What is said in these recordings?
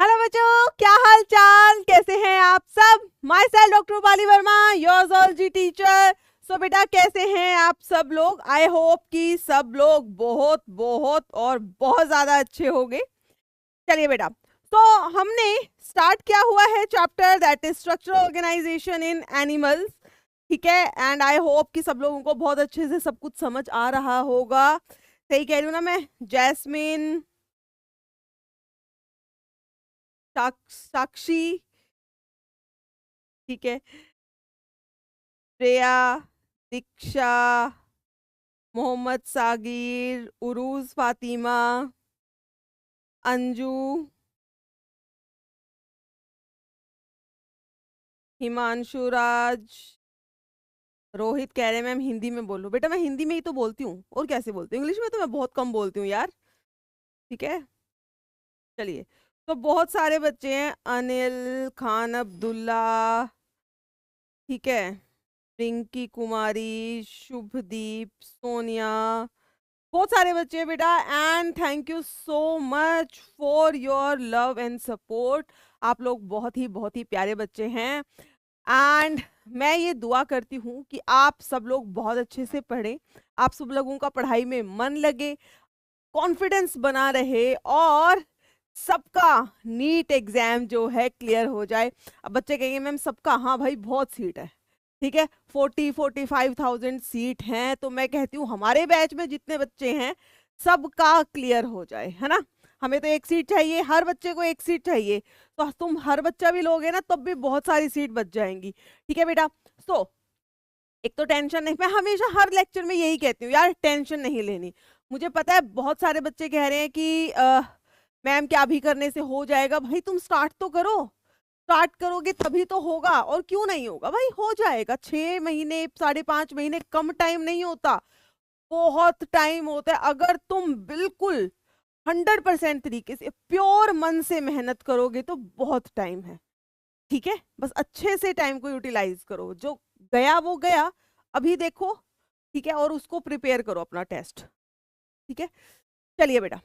Hello बच्चों, क्या हाल चाल, कैसे हैं आप सब। Myself doctor Rupali Verma, your zoology teacher. So बेटा, कैसे हैं आप सब लोग। आई होप कि सब लोग बहुत बहुत और बहुत ज्यादा अच्छे होंगे। चलिए बेटा, तो हमने स्टार्ट किया हुआ है chapter that is structural organization in animals. ठीक है, एंड आई होप कि सब लोगों को बहुत अच्छे से सब कुछ समझ आ रहा होगा। सही कह रही हूँ ना मैं। जैस्मिन, साक्षी, ठीक है, श्रेया, दीक्षा, मोहम्मद सागिर, उरूज फातिमा, अंजू, हिमांशु राज, रोहित कह रहे हैं मैम हिंदी में बोलो। बेटा मैं हिंदी में ही तो बोलती हूँ, और कैसे बोलती हूँ, इंग्लिश में तो मैं बहुत कम बोलती हूँ यार। ठीक है, चलिए। तो बहुत सारे बच्चे हैं, अनिल खान, अब्दुल्ला, ठीक है, रिंकी कुमारी, शुभदीप, सोनिया, बहुत सारे बच्चे हैं बेटा। And thank you so much for your love and support. आप लोग बहुत ही प्यारे बच्चे हैं। एंड मैं ये दुआ करती हूँ कि आप सब लोग बहुत अच्छे से पढ़ें, आप सब लोगों का पढ़ाई में मन लगे, कॉन्फिडेंस बना रहे, और सबका नीट एग्जाम जो है क्लियर हो जाए। अब बच्चे कहेंगे मैम सबका, हाँ भाई बहुत सीट है, ठीक है, 45,000 सीट हैं। तो मैं कहती हूँ हमारे बैच में जितने बच्चे हैं सबका क्लियर हो जाए, है ना। हमें तो एक सीट चाहिए, हर बच्चे को एक सीट चाहिए। तो तुम हर बच्चा भी लोगे ना तब भी बहुत सारी सीट बच जाएंगी। ठीक है बेटा। सो एक तो टेंशन नहीं, मैं हमेशा हर लेक्चर में यही कहती हूँ यार, टेंशन नहीं लेनी। मुझे पता है बहुत सारे बच्चे कह रहे हैं कि मैम क्या अभी करने से हो जाएगा। भाई तुम स्टार्ट तो करो, स्टार्ट करोगे तभी तो होगा, और क्यों नहीं होगा भाई, हो जाएगा। 6 महीने, 5.5 महीने कम टाइम नहीं होता, बहुत टाइम होता है। अगर तुम बिल्कुल 100% तरीके से प्योर मन से मेहनत करोगे तो बहुत टाइम है। ठीक है, बस अच्छे से टाइम को यूटिलाइज करो, जो गया वो गया, अभी देखो। ठीक है, और उसको प्रिपेयर करो अपना टेस्ट। ठीक है, चलिए बेटा।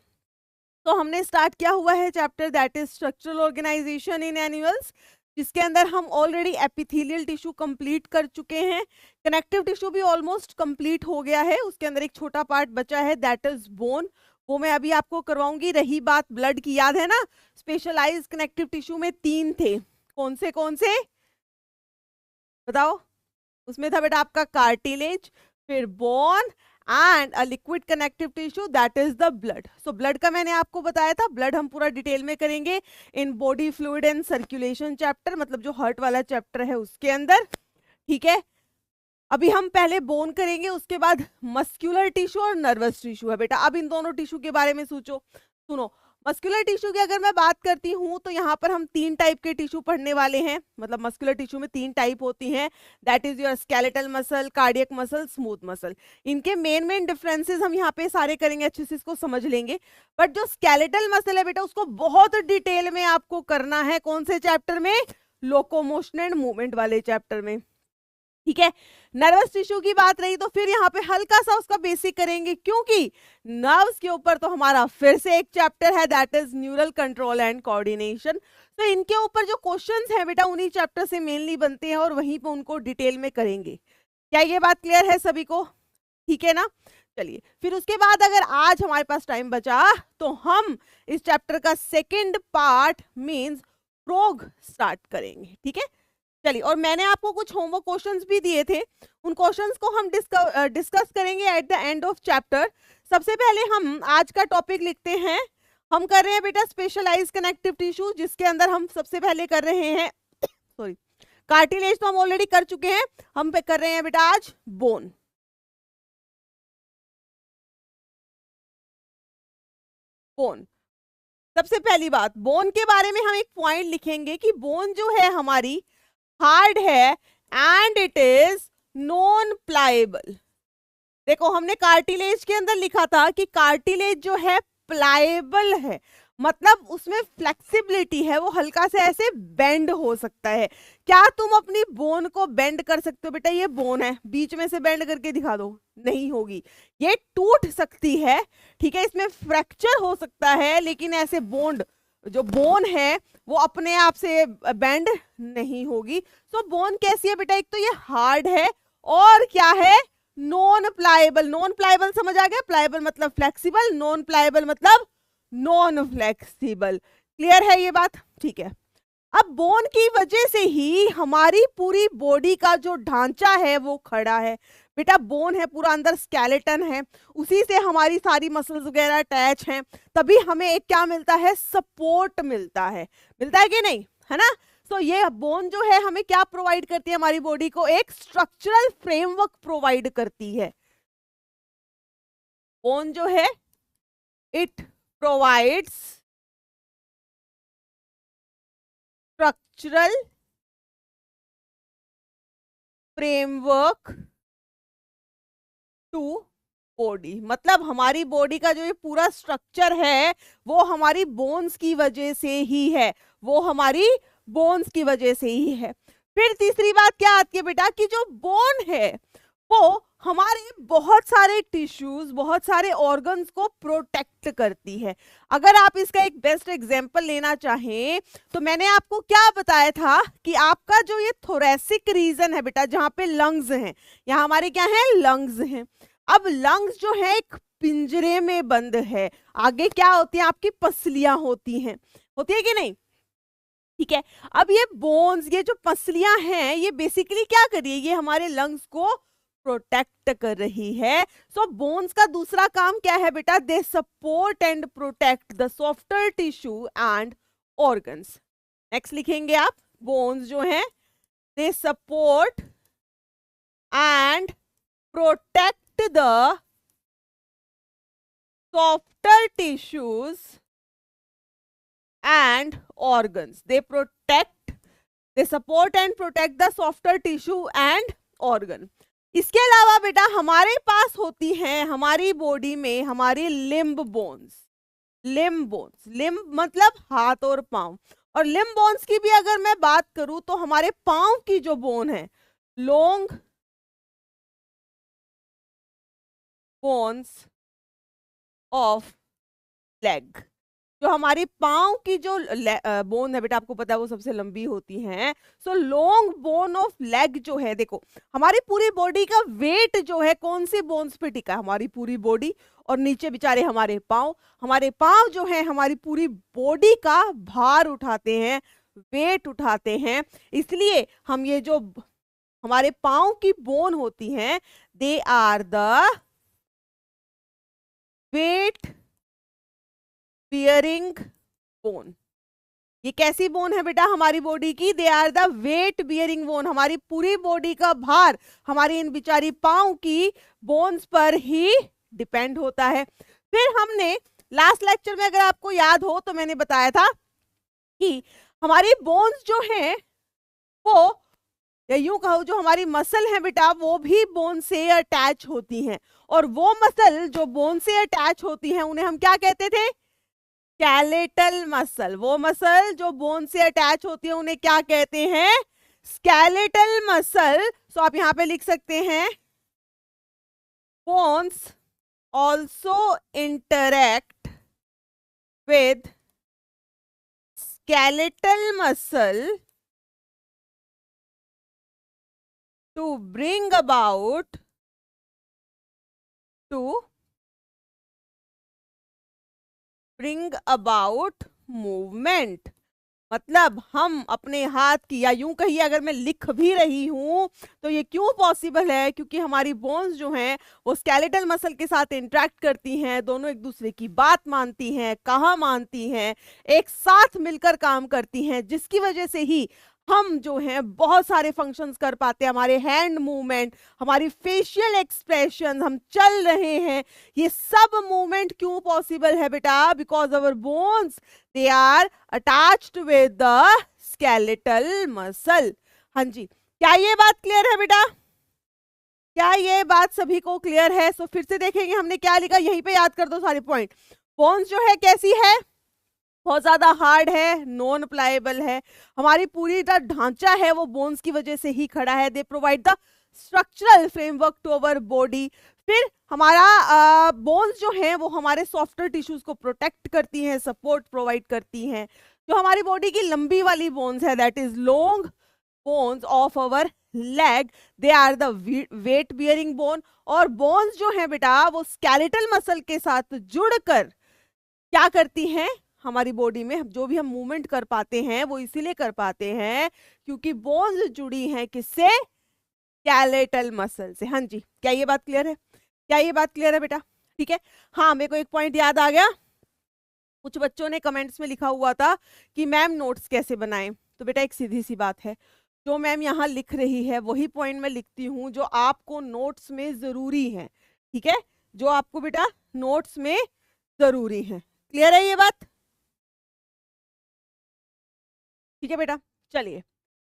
तो हमने स्टार्ट किया हुआ है chapter that is structural organization in animals, जिसके अंदर हम ऑलरेडी एपिथेलियल टिश्यू कंप्लीट कर चुके हैं। कनेक्टिव टिश्यू भी ऑलमोस्ट कंप्लीट हो गया है, उसके अंदर एक छोटा पार्ट बचा है दैट इज बोन, वो मैं अभी आपको करवाऊंगी। रही बात ब्लड की, याद है ना, स्पेशलाइज कनेक्टिव टिश्यू में 3 थे, कौन से बताओ। उसमें था बेटा आपका कार्टिलेज, फिर bone, and a liquid connective tissue that is the blood. So blood का मैंने आपको बताया था, ब्लड हम पूरा डिटेल में करेंगे in body fluid and circulation chapter, मतलब जो हार्ट वाला चैप्टर है उसके अंदर। ठीक है, अभी हम पहले बोन करेंगे, उसके बाद मस्कुलर टिश्यू और नर्वस टिश्यू है बेटा। अब इन दोनों टिश्यू के बारे में सोचो, सुनो। मस्कुलर टिश्यू की अगर मैं बात करती हूँ तो यहाँ पर हम 3 टाइप के टिश्यू पढ़ने वाले हैं, मतलब मस्कुलर टिश्यू में 3 टाइप होती हैं, that is your skeletal muscle, cardiac muscle, smooth muscle. इनके मेन डिफरेंसेस हम यहाँ पे सारे करेंगे, अच्छे से इसको समझ लेंगे। बट जो स्केलेटल मसल है बेटा उसको बहुत डिटेल में आपको करना है, कौन से चैप्टर में, लोकोमोशन एंड मूवमेंट वाले चैप्टर में। ठीक है, नर्वस टिश्यू की बात रही तो फिर यहाँ पे हल्का सा उसका बेसिक करेंगे, क्योंकि नर्व्स के ऊपर तो हमारा फिर से एक चैप्टर है that is neural control and coordination. तो इनके ऊपर जो क्वेश्चंस हैं बेटा उन्हीं चैप्टर से मेनली बनते हैं, और वहीं पे उनको डिटेल में करेंगे। क्या ये बात क्लियर है सभी को? ठीक है ना। चलिए, फिर उसके बाद अगर आज हमारे पास टाइम बचा तो हम इस चैप्टर का सेकेंड पार्ट मीन्स प्रोग स्टार्ट करेंगे। ठीक है, चलिए। और मैंने आपको कुछ होमवर्क क्वेश्चंस भी दिए थे, उन क्वेश्चंस को हम डिस्कस करेंगे eight the end of chapter. सबसे पहले हम आज का टॉपिक लिखते हैं, हम कर रहे हैं बेटा स्पेशलाइज्ड कनेक्टिव टिश्यू, जिसके अंदर हम सबसे पहले कर रहे हैं सॉरी, कार्टिलेज तो हम ऑलरेडी कर चुके हैं, हम पे कर रहे हैं बेटा आज बोन। बोन, सबसे पहली बात, बोन के बारे में हम एक पॉइंट लिखेंगे कि बोन जो है हमारी हार्ड है एंड इट इज नॉन प्लाएबल। देखो हमने कार्टिलेज के अंदर लिखा था कि कार्टिलेज जो है प्लाएबल है, मतलब उसमें फ्लेक्सिबिलिटी है, वो हल्का से ऐसे बेंड हो सकता है। क्या तुम अपनी बोन को बेंड कर सकते हो बेटा? ये बोन है, बीच में से बेंड करके दिखा दो, नहीं होगी, ये टूट सकती है। ठीक है, इसमें फ्रैक्चर हो सकता है, लेकिन ऐसे बोन्ड जो बोन है वो अपने आप से बेंड नहीं होगी। सो बोन कैसी है बेटा, एक तो ये हार्ड है और क्या है, नॉन प्लाएबल। नॉन प्लाएबल समझ आ गया, प्लाएबल मतलब फ्लेक्सिबल, नॉन प्लाएबल मतलब नॉन फ्लेक्सिबल। क्लियर है ये बात? ठीक है। अब बोन की वजह से ही हमारी पूरी बॉडी का जो ढांचा है वो खड़ा है। बेटा बोन है पूरा, अंदर स्केलेटन है, उसी से हमारी सारी मसल्स वगैरह अटैच हैं, तभी हमें एक क्या मिलता है, सपोर्ट मिलता है। मिलता है कि नहीं, है ना? तो ये बोन जो है हमें क्या प्रोवाइड करती है, हमारी बॉडी को एक स्ट्रक्चरल फ्रेमवर्क प्रोवाइड करती है। बोन जो है it provides structural framework to body. मतलब हमारी बॉडी का जो ये पूरा स्ट्रक्चर है वो हमारी बोन्स की वजह से ही है, वो हमारी बोन्स की वजह से ही है। फिर तीसरी बात क्या आती है बेटा, कि जो बोन है वो हमारे बहुत सारे टिश्यूज, बहुत सारे ऑर्गन्स को प्रोटेक्ट करती है। अगर आप इसका एक बेस्ट एग्जांपल लेना चाहें तो मैंने आपको क्या बताया था कि आपका जो ये थोरेसिक रीजन है बेटा, जहां पे लंग्स हैं, यहाँ हमारे क्या है, लंग्स हैं। अब लंग्स जो है एक पिंजरे में बंद है, आगे क्या होती है, आपकी पसलियां होती हैं, होती है कि नहीं? ठीक है। अब ये बोन्स, ये जो पसलियां हैं, ये बेसिकली क्या कर रही है, ये हमारे लंग्स को प्रोटेक्ट कर रही है। सो बोन्स का दूसरा काम क्या है बेटा, they support and protect the softer tissue and organs. Next लिखेंगे आप, बोन्स जो है they support and protect the softer tissues and organs. They protect, they support and protect the softer tissue and organ. इसके अलावा बेटा हमारे पास होती हैं हमारी बॉडी में हमारी limb bones. Limb bones, limb मतलब हाथ और पांव। और लिम्ब बोन्स की भी अगर मैं बात करूं तो हमारे पांव की जो बोन है, लॉन्ग बोन्स ऑफ लेग, जो हमारी पांव की जो बोन है बेटा, आपको पता है वो सबसे लंबी होती है। So long bone of leg जो है, देखो हमारी पूरी बॉडी का वेट जो है कौन सी बोन्स पे टिका है, हमारी पूरी बॉडी, और नीचे बेचारे हमारे पांव। हमारे पांव जो है हमारी पूरी बॉडी का भार उठाते हैं, वेट उठाते हैं। इसलिए हम ये जो हमारे पांव की बोन होती हैं, they are the weight bearing bone. ये कैसी बोन है बेटा हमारी बॉडी की, they are the weight bearing bone. हमारी पूरी बॉडी का भार हमारी इन बिचारी पांव की बोन्स पर ही डिपेंड होता है। फिर हमने लास्ट लेक्चर में, अगर आपको याद हो तो मैंने बताया था कि हमारी बोन्स जो हैं वो, या यूं कहो जो हमारी मसल है बेटा, वो भी बोन से अटैच होती हैं। और वो मसल जो बोन से अटैच होती हैं उन्हें हम क्या कहते थे, स्केलेटल मसल। वो मसल जो बोन से अटैच होती है उन्हें क्या कहते हैं, स्केलेटल मसल। सो आप यहां पे लिख सकते हैं, bones also interact with skeletal muscle to bring about movement. मतलब हम अपने हाथ की, या यूं कहिए अगर मैं लिख भी रही हूं तो ये क्यों पॉसिबल है, क्योंकि हमारी बोन्स जो हैं वो स्केलेटल मसल के साथ इंटरेक्ट करती हैं, दोनों एक दूसरे की बात मानती हैं, कहाँ मानती हैं, एक साथ मिलकर काम करती हैं, जिसकी वजह से ही हम जो हैं बहुत सारे फंक्शंस कर पाते हैं। हमारे हैंड मूवमेंट, हमारी फेशियल एक्सप्रेशन, हम चल रहे हैं, ये सब मूवमेंट क्यों पॉसिबल है बेटा, because our bones they are attached with the skeletal muscle. हाँ जी, क्या ये बात क्लियर है बेटा? क्या ये बात सभी को क्लियर है? सो फिर से देखेंगे हमने क्या लिखा, यहीं पे याद कर दो सारे पॉइंट। बोन्स जो है कैसी है, बहुत ज्यादा हार्ड है, नॉन प्लाएबल है, हमारी पूरी ढांचा है वो बोन्स की वजह से ही खड़ा है। They provide the structural framework to our body. फिर हमारा बोन्स जो हैं वो हमारे सॉफ्टवेयर टिश्यूज को प्रोटेक्ट करती हैं, सपोर्ट प्रोवाइड करती हैं। जो हमारी बॉडी की लंबी वाली बोन्स है, that is long bones of our leg, they are the weight bearing bone. और बोन्स जो है बेटा वो स्केलेटल मसल के साथ जुड़कर क्या करती हैं, हमारी बॉडी में जो भी हम मूवमेंट कर पाते हैं वो इसीलिए कर पाते हैं क्योंकि बोन्स जुड़ी हैं किससे, स्केलेटल मसल से। हाँ जी, क्या ये बात क्लियर है? क्या ये बात क्लियर है बेटा? ठीक है। हाँ, मेरे को एक पॉइंट याद आ गया, कुछ बच्चों ने कमेंट्स में लिखा हुआ था कि मैम नोट्स कैसे बनाएं। तो बेटा एक सीधी सी बात है, जो मैम यहाँ लिख रही है वही पॉइंट मैं लिखती हूँ जो आपको नोट्स में जरूरी है। ठीक है, जो आपको बेटा नोट्स में जरूरी है। क्लियर है ये बात? ठीक है बेटा, चलिए।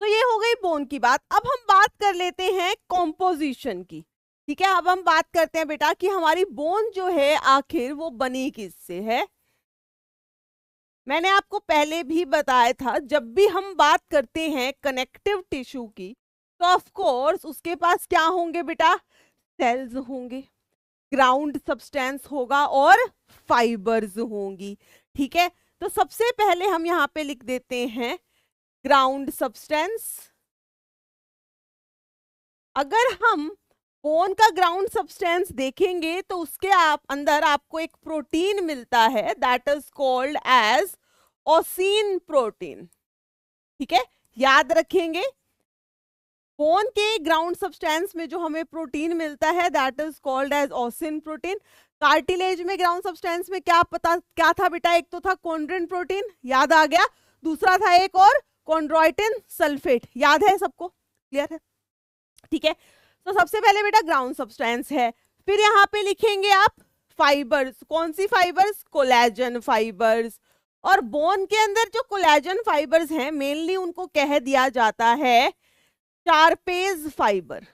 तो ये हो गई बोन की बात। अब हम बात कर लेते हैं कॉम्पोजिशन की। ठीक है, अब हम बात करते हैं बेटा कि हमारी बोन जो है आखिर वो बनी किससे है। मैंने आपको पहले भी बताया था, जब भी हम बात करते हैं कनेक्टिव टिश्यू की तो ऑफ कोर्स उसके पास क्या होंगे बेटा, सेल्स होंगे, ग्राउंड सब्सटेंस होगा और फाइबर्स होंगी। ठीक है, तो सबसे पहले हम यहाँ पे लिख देते हैं ग्राउंड सब्सटेंस। अगर हम बोन का ग्राउंड सब्सटेंस देखेंगे तो उसके अंदर आपको एक प्रोटीन मिलता है, that is called as ossein protein. ठीक है, याद रखेंगे बोन के ग्राउंड सब्सटेंस में जो हमें प्रोटीन मिलता है that is called as ossein protein. Cartilage में ग्राउंड सब्सटेंस में क्या था बेटा, एक तो था कॉन्ड्रिन प्रोटीन, याद आ गया, दूसरा था एक और कॉन्ड्रोइटिन सल्फेट, याद है सबको? क्लियर है? ठीक है, तो सबसे पहले बेटा ग्राउंड सब्सटेंस है। फिर यहाँ पे लिखेंगे आप फाइबर्स। कौन सी फाइबर्स? Collagen fibres. और बोन के अंदर जो कोलेजन फाइबर्स हैं मेनली उनको कह दिया जाता है शार्पेज फाइबर,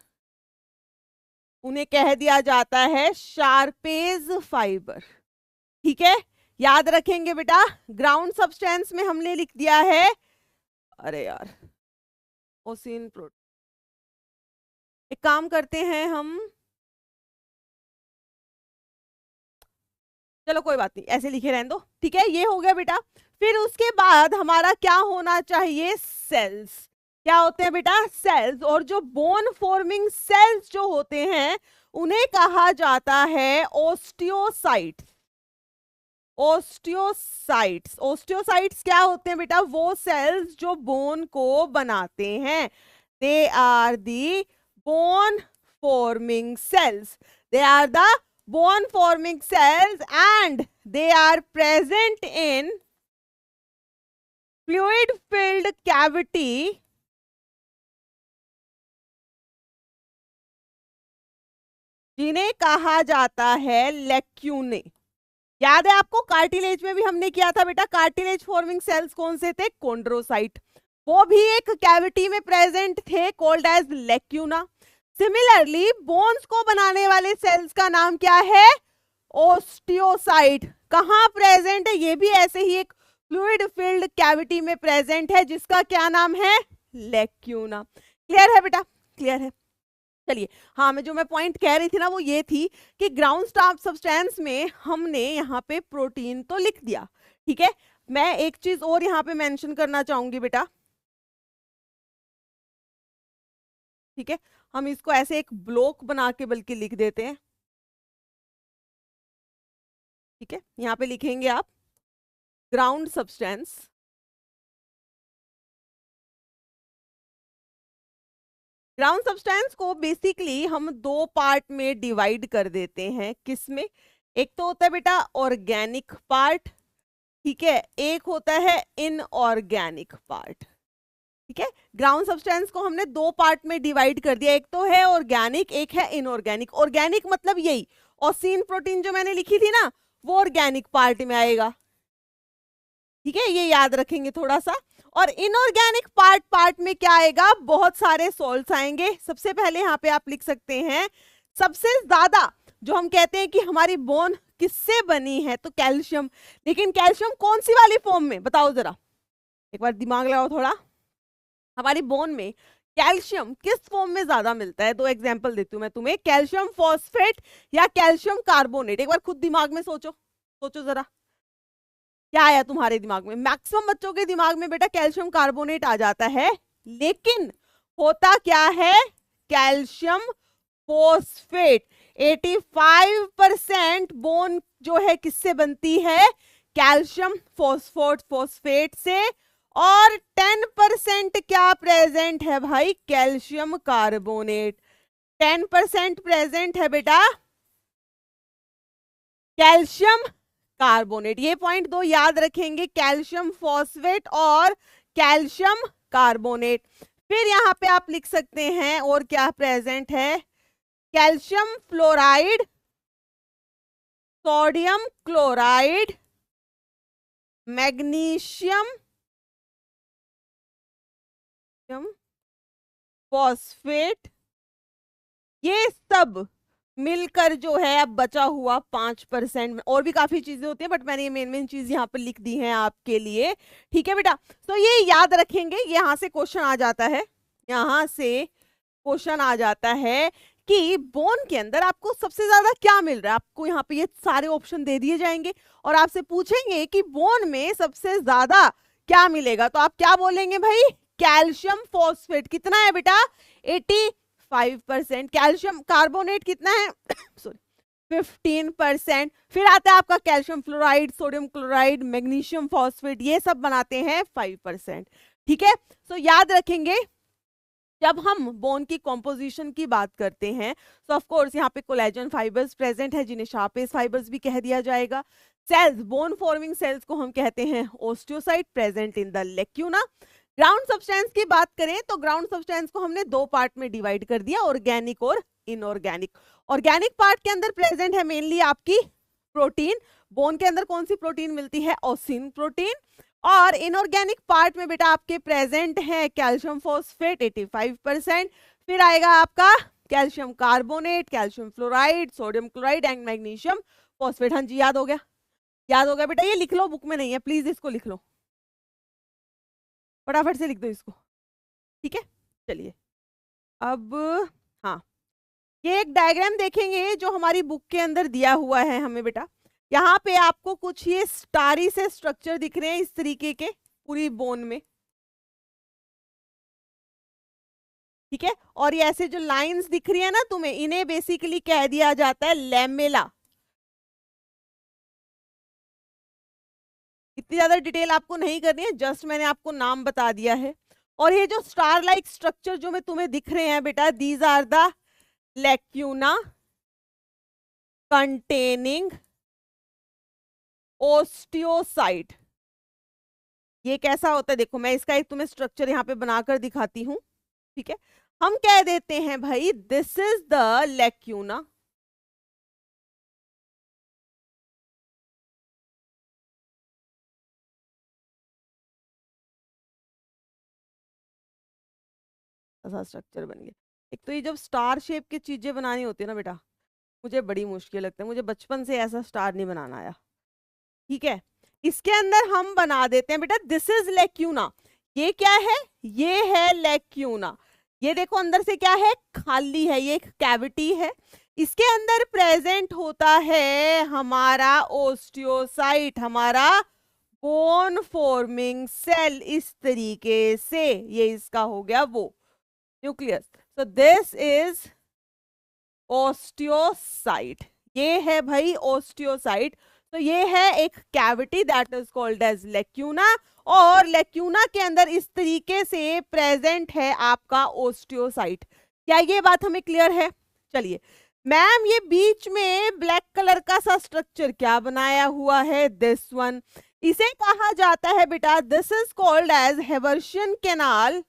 उन्हें कह दिया जाता है शार्पेज फाइबर। ठीक है, याद रखेंगे बेटा। ग्राउंड सब्सटेंस में हमने लिख दिया है, अरे यार, ओसिन प्रोटीन। एक काम करते हैं हम, चलो कोई बात नहीं, ऐसे लिखे रहने दो। ठीक है, ये हो गया बेटा। फिर उसके बाद हमारा क्या होना चाहिए, सेल्स। क्या होते हैं बेटा, सेल्स। और जो बोन फॉर्मिंग सेल्स जो होते हैं उन्हें कहा जाता है ओस्टियोसाइट्स। ओस्टियोसाइट्स, ओस्टियोसाइट्स क्या होते हैं बेटा, वो सेल्स जो बोन को बनाते हैं। They are the bone forming cells, they are the bone forming cells and they are present in fluid filled cavity जिन्हें कहा जाता है लैक्यूने। याद है आपको, कार्टिलेज में भी हमने किया था बेटा, कार्टिलेज फॉर्मिंग सेल्स कौन से थे, कॉन्ड्रोसाइट, वो भी एक कैविटी में प्रेजेंट थे, called as lacuna. Similarly bones को बनाने वाले सेल्स का नाम क्या है, ओस्टियोसाइट। कहां प्रेजेंट है, ये भी ऐसे ही एक फ्लूइड फिल्ड कैविटी में प्रेजेंट है जिसका क्या नाम है, लैक्यूना। क्लियर है बेटा? क्लियर है? चलिए, हाँ, मैं जो पॉइंट कह रही थी ना वो ये थी कि ग्राउंड स्टार्च सब्सटेंस में हमने यहाँ पे प्रोटीन तो लिख दिया। ठीक है, मैं एक चीज और यहाँ पे मेंशन करना चाहूंगी बेटा। ठीक है, हम इसको ऐसे एक ब्लॉक बना के बल्कि लिख देते हैं। ठीक है, यहाँ पे लिखेंगे आप ग्राउंड सब्सटेंस। ग्राउंड सब्सटेंस को बेसिकली हम दो पार्ट में डिवाइड कर देते हैं। किसमें? एक तो होता है बेटा ऑर्गेनिक पार्ट, ठीक है, एक होता है इनऑर्गेनिक पार्ट। ठीक है, ग्राउंड सब्सटेंस को हमने दो पार्ट में डिवाइड कर दिया, एक तो है ऑर्गेनिक, एक है इनऑर्गेनिक। ऑर्गेनिक मतलब यही ओसिन प्रोटीन जो मैंने लिखी थी ना, वो ऑर्गेनिक पार्ट में आएगा। ठीक है, ये याद रखेंगे थोड़ा सा। और इनऑर्गेनिक पार्ट में क्या आएगा, बहुत सारे सॉल्ट्स आएंगे। सबसे पहले यहाँ पे आप लिख सकते हैं, सबसे ज्यादा जो हम कहते हैं कि हमारी बोन किससे बनी है, तो कैल्शियम। लेकिन कैल्शियम कौन सी वाली फॉर्म में, बताओ जरा, एक बार दिमाग लगाओ थोड़ा। हमारी बोन में कैल्शियम किस फॉर्म में ज्यादा मिलता है? दो एग्जांपल देती हूँ मैं तुम्हें, कैल्शियम फॉस्फेट या कैल्शियम कार्बोनेट। एक बार खुद दिमाग में सोचो, सोचो जरा क्या आया तुम्हारे दिमाग में। मैक्सिमम बच्चों के दिमाग में बेटा कैल्शियम कार्बोनेट आ जाता है, लेकिन होता क्या है, कैल्शियम फोस्फेट। 85% बोन जो है किससे बनती है, कैल्शियम फोस्फेट से, और 10% क्या प्रेजेंट है भाई, कैल्शियम कार्बोनेट। 10% प्रेजेंट है बेटा कैल्शियम कार्बोनेट। ये पॉइंट दो याद रखेंगे, कैल्शियम फॉस्फेट और कैल्शियम कार्बोनेट। फिर यहां पे आप लिख सकते हैं और क्या प्रेजेंट है, calcium fluoride, sodium chloride, magnesium phosphate, ये सब मिलकर जो है अब बचा हुआ 5%। और भी काफी चीजें होती है, बट मैंने ये मेन चीज यहाँ पर लिख दी है आपके लिए। ठीक है बेटा, तो ये याद रखेंगे, यहां से क्वेश्चन आ जाता है, यहां से क्वेश्चन आ जाता है कि बोन के अंदर आपको सबसे ज्यादा क्या मिल रहा है। आपको यहाँ पे ये सारे ऑप्शन दे दिए जाएंगे और आपसे पूछेंगे कि बोन में सबसे ज्यादा क्या मिलेगा, तो आप क्या बोलेंगे भाई, कैल्शियम फॉस्फेट। कितना है बेटा, 85%। कैल्शियम कार्बोनेट कितना है सॉरी 15%। फिर आता है आपका calcium fluoride, sodium chloride, magnesium phosphate, ये सब बनाते हैं 5%। ठीक है, तो याद रखेंगे जब हम बोन की कॉम्पोजिशन की बात करते हैं तो ऑफ कोर्स यहाँ पे कोलेजन फाइबर्स प्रेजेंट है, जिन्हें शार्पेस फाइबर्स भी कह दिया जाएगा। सेल्स, बोन फॉर्मिंग सेल्स को हम कहते हैं osteocyte, present in the lacuna. Ground substance की बात करें तो ग्राउंड सब्सटेंस को हमने दो पार्ट में डिवाइड कर दिया, ऑर्गेनिक और इनऑर्गेनिक। ऑर्गेनिक पार्ट के अंदर प्रेजेंट है मेनली आपकी प्रोटीन। बोन के अंदर कौन सी प्रोटीन मिलती है, ओसिन प्रोटीन। और इनऑर्गेनिक पार्ट में बेटा आपके प्रेजेंट है कैल्शियम फॉस्फेट 85%। फिर आएगा आपका calcium carbonate, calcium fluoride, sodium chloride and magnesium phosphate. हाँ जी, याद हो गया, याद हो गया बेटा, ये लिख लो, बुक में नहीं है, प्लीज इसको लिख लो, फटाफट से लिख दो इसको। ठीक है, चलिए अब हाँ, ये एक डायग्राम देखेंगे जो हमारी बुक के अंदर दिया हुआ है हमें बेटा। यहाँ पे आपको कुछ ये स्टारी से स्ट्रक्चर दिख रहे हैं इस तरीके के पूरी बोन में। ठीक है, और ये ऐसे जो लाइंस दिख रही है ना तुम्हें, इन्हें बेसिकली कह दिया जाता है लैमेला। इतनी ज्यादा डिटेल आपको नहीं करनी है, जस्ट मैंने आपको नाम बता दिया है। और ये जो स्टार लाइक स्ट्रक्चर जो में तुम्हें दिख रहे हैं बेटा, these are the lacuna containing osteocyte. ये कैसा होता है देखो, मैं इसका एक तुम्हें स्ट्रक्चर यहाँ पे बनाकर दिखाती हूँ। ठीक है, हम कह देते हैं भाई दिस इज द लेक्यूना। ऐसा स्ट्रक्चर बन गया। एक तो ये जब स्टार शेप की चीजें बनानी होती है ना बेटा, मुझे बड़ी मुश्किल लगता है, मुझे बचपन से ऐसा स्टार नहीं बनाना आया। ठीक है, इसके अंदर हम बना देते हैं बेटा दिस इज लेक्यूना। ये क्या है, ये है लेक्यूना। ये देखो अंदर से क्या है, खाली है, ये एक कैविटी है। इसके अंदर प्रेजेंट होता है हमारा ओस्टियोसाइट, हमारा बोन फॉर्मिंग सेल। इस तरीके से ये इसका हो गया वो nucleus. So this is osteocyte, ये है भाई ओस्टियोसाइट। तो ये है एक cavity that is called as lacuna, और लेक्यूना के अंदर इस तरीके से प्रेजेंट है आपका ओस्टियोसाइट। क्या ये बात हमें क्लियर है? चलिए मैम, ये बीच में ब्लैक कलर का सा स्ट्रक्चर क्या बनाया हुआ है, दिस वन, इसे कहा जाता है बेटा, this is called as Haversian canal.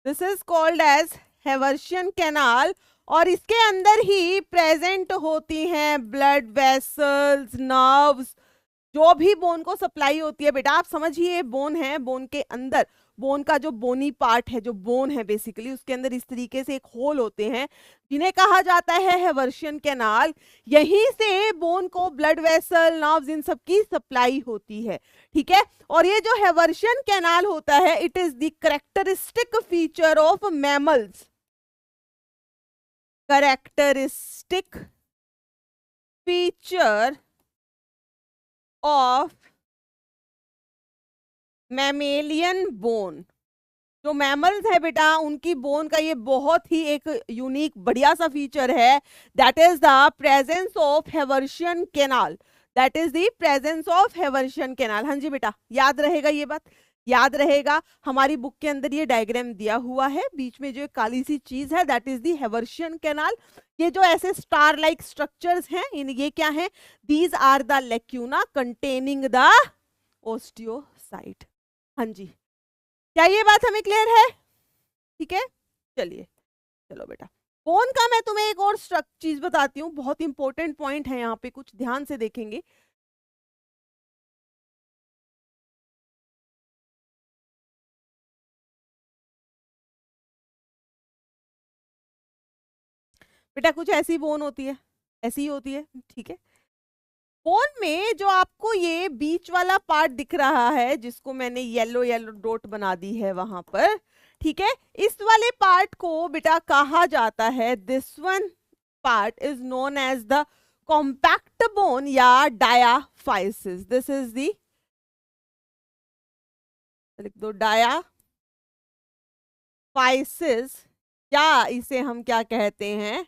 This is called as Haversian canal, और इसके अंदर ही प्रेजेंट होती हैं ब्लड वेसल्स, नर्व्स, जो भी बोन को सप्लाई होती है बेटा। आप समझिए बोन है, बोन के अंदर बोन का जो बोनी पार्ट है, जो बोन है बेसिकली, उसके अंदर इस तरीके से एक होल होते हैं जिन्हें कहा जाता है हेवर्शियन कैनाल। यहीं से बोन को ब्लड वेसल, नर्व्स, इन सब की सप्लाई होती है, ठीक है। और ये जो हेवर्शियन कैनाल होता है, it is the characteristic feature of mammals, characteristic feature of mammalian bone. जो मैमल्स है बेटा, उनकी बोन का ये बहुत ही एक यूनिक बढ़िया सा फीचर है, that is the presence of Haversian canal, that is the presence of Haversian canal. हाँ जी बेटा, याद रहेगा, ये बात याद रहेगा। हमारी बुक के अंदर ये डायग्राम दिया हुआ है, बीच में जो एक काली सी चीज है, दैट इज द हेवर्शियन कैनाल। ये जो ऐसे स्टार लाइक स्ट्रक्चर्स हैं, ये क्या है? These are the lacuna containing the osteocyte. हाँ जी, क्या ये बात हमें क्लियर है? ठीक है, चलिए, चलो बेटा, बोन का मैं तुम्हें एक और चीज बताती हूँ, बहुत इंपॉर्टेंट पॉइंट है यहाँ पे, कुछ ध्यान से देखेंगे। बेटा कुछ ऐसी बोन होती है, ऐसी ही होती है, ठीक है। बोन में जो आपको ये बीच वाला पार्ट दिख रहा है, जिसको मैंने येलो येलो डॉट बना दी है वहां पर, ठीक है, इस वाले पार्ट को बेटा कहा जाता है, this one part is known as the compact bone या डायाफाइसिस। दिस इज द, लिख दो, डायाफाइसिस, या इसे हम क्या कहते हैं?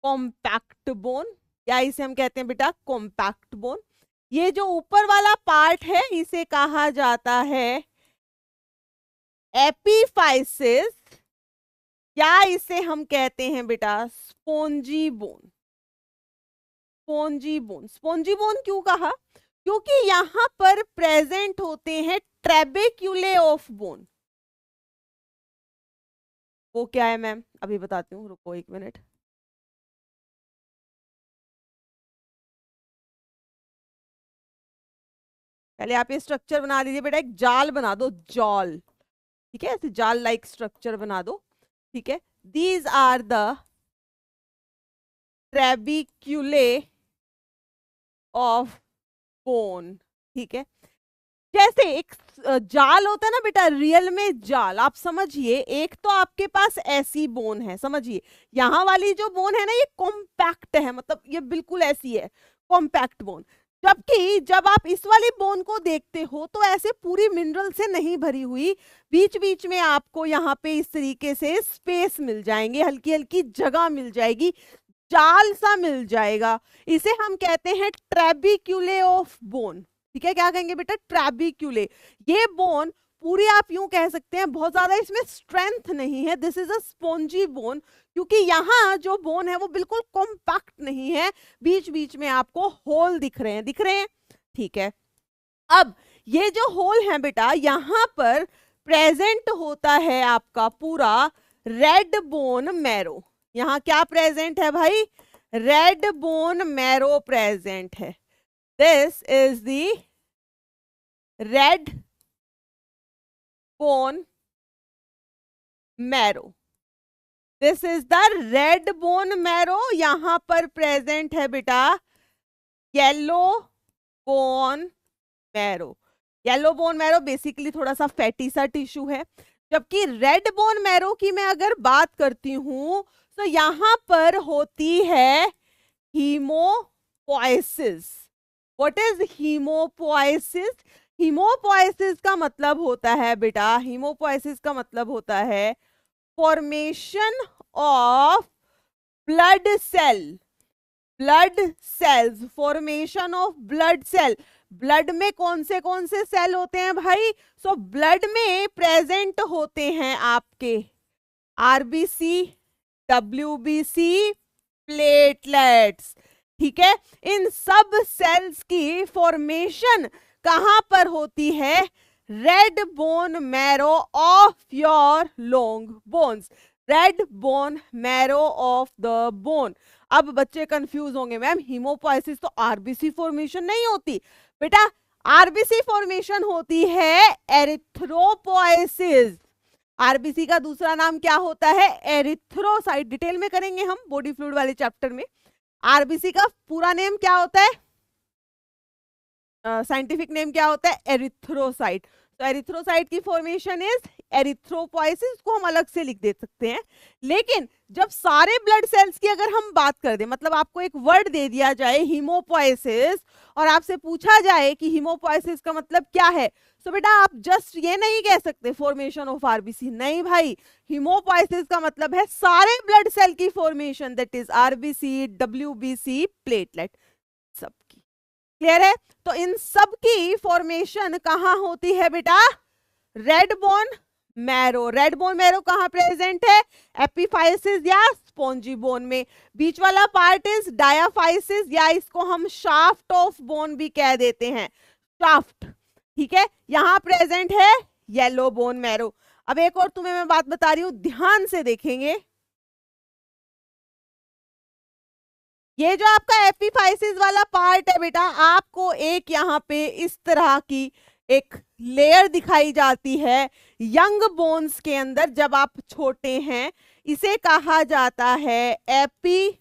कॉम्पैक्ट बोन, या इसे हम कहते हैं बेटा कॉम्पैक्ट बोन। ये जो ऊपर वाला पार्ट है, इसे कहा जाता है एपीफाइसिस, या इसे हम कहते हैं बेटा spongy bone. Spongy bone, spongy bone क्यों कहा? क्योंकि यहां पर प्रेजेंट होते हैं ट्रेबेक्यूले ऑफ बोन। वो क्या है मैम? अभी बताती हूँ, रुको एक मिनट। पहले आप ये स्ट्रक्चर बना लीजिए बेटा, एक जाल बना दो, जाल, ठीक है, ऐसे जाल लाइक स्ट्रक्चर बना दो, ठीक है। These are the trabeculae of bone, ठीक है। जैसे एक जाल होता है ना बेटा, रियल में जाल, आप समझिए, एक तो आपके पास ऐसी बोन है, समझिए, यहाँ वाली जो बोन है ना, ये कॉम्पैक्ट है, मतलब ये बिल्कुल ऐसी है, कॉम्पैक्ट बोन। जबकि जब आप इस वाली बोन को देखते हो तो ऐसे पूरी मिनरल से नहीं भरी हुई, बीच बीच में आपको यहाँ पे इस तरीके से स्पेस मिल जाएंगे, हल्की हल्की जगह मिल जाएगी, जाल सा मिल जाएगा। इसे हम कहते हैं ट्रेबिक्यूले ऑफ बोन, ठीक है। क्या कहेंगे बेटा? ट्रेबिक्यूले। ये बोन पूरी आप यूं कह सकते हैं, बहुत ज्यादा इसमें स्ट्रेंथ नहीं है, this is a spongy bone, क्योंकि यहाँ जो बोन है वो बिल्कुल कॉम्पैक्ट नहीं है, बीच बीच में आपको होल दिख रहे हैं, दिख रहे हैं, ठीक है। अब ये जो होल है बेटा, यहाँ पर प्रेजेंट होता है आपका पूरा रेड बोन मैरो। यहाँ क्या प्रेजेंट है भाई? रेड बोन मैरो प्रेजेंट है। This is the red bone marrow, this is the red bone marrow. यहां पर प्रेजेंट है बेटा yellow bone marrow. Yellow bone marrow basically थोड़ा सा फैटी सा टिश्यू है, जबकि रेड बोन मैरो की मैं अगर बात करती हूं तो यहां पर होती है haemopoiesis. What is haemopoiesis? Haemopoiesis का मतलब होता है बेटा, हीमोपोइसिस का मतलब होता है formation of blood cell, blood cells, formation of blood cell. Blood में कौन से सेल होते हैं भाई? सो ब्लड में प्रेजेंट होते हैं आपके आरबीसी, डब्ल्यूबीसी, प्लेटलेट्स, ठीक है। इन सब सेल्स की फॉर्मेशन कहां पर होती है? Red bone marrow of your long bones, red bone marrow of the bone. अब बच्चे कंफ्यूज होंगे, मैम हीमोपोइसिस तो आरबीसी फॉर्मेशन नहीं होती बेटा, आरबीसी फॉर्मेशन होती है एरिथ्रोपोएसिस। आरबीसी का दूसरा नाम क्या होता है? एरिथ्रोसाइट। डिटेल में करेंगे हम बॉडी फ्लूइड वाले चैप्टर में। आरबीसी का पूरा नेम क्या होता है? साइंटिफिक नेम क्या होता है? एरिथ्रोसाइट। तो एरिथ्रोसाइट की फॉर्मेशन इज एरिथ्रोपोएसिस, को हम अलग से लिख दे सकते हैं। लेकिन जब सारे ब्लड सेल्स की अगर हम बात कर दें, मतलब आपको एक वर्ड दे दिया जाए हीमोपोएसिस और आपसे पूछा जाए कि हीमोपोएसिस का मतलब क्या है, तो बेटा आप जस्ट ये नहीं कह सकते फॉर्मेशन ऑफ आरबीसी, नहीं भाई, हीमोपोएसिस का मतलब है सारे ब्लड सेल की formation, that is RBC, WBC, platelet, सबकी। क्लियर है? तो इन सब की फॉर्मेशन कहां होती है बेटा? Red bone marrow. Red bone marrow कहां प्रेजेंट है? एपिफाइसिस या स्पॉन्जी बोन में। बीच वाला पार्ट इज डायाफाइसिस, या इसको हम शाफ्ट ऑफ बोन भी कह देते हैं, शाफ्ट। ठीक है, यहां प्रेजेंट है येलो बोन मैरो। अब एक और तुम्हें मैं बात बता रही हूं, ध्यान से देखेंगे। ये जो आपका एपिफाइसिस वाला पार्ट है बेटा, आपको एक यहाँ पे इस तरह की एक लेयर दिखाई जाती है यंग बोन्स के अंदर जब आप छोटे हैं। इसे कहा जाता है एपिफाइसियल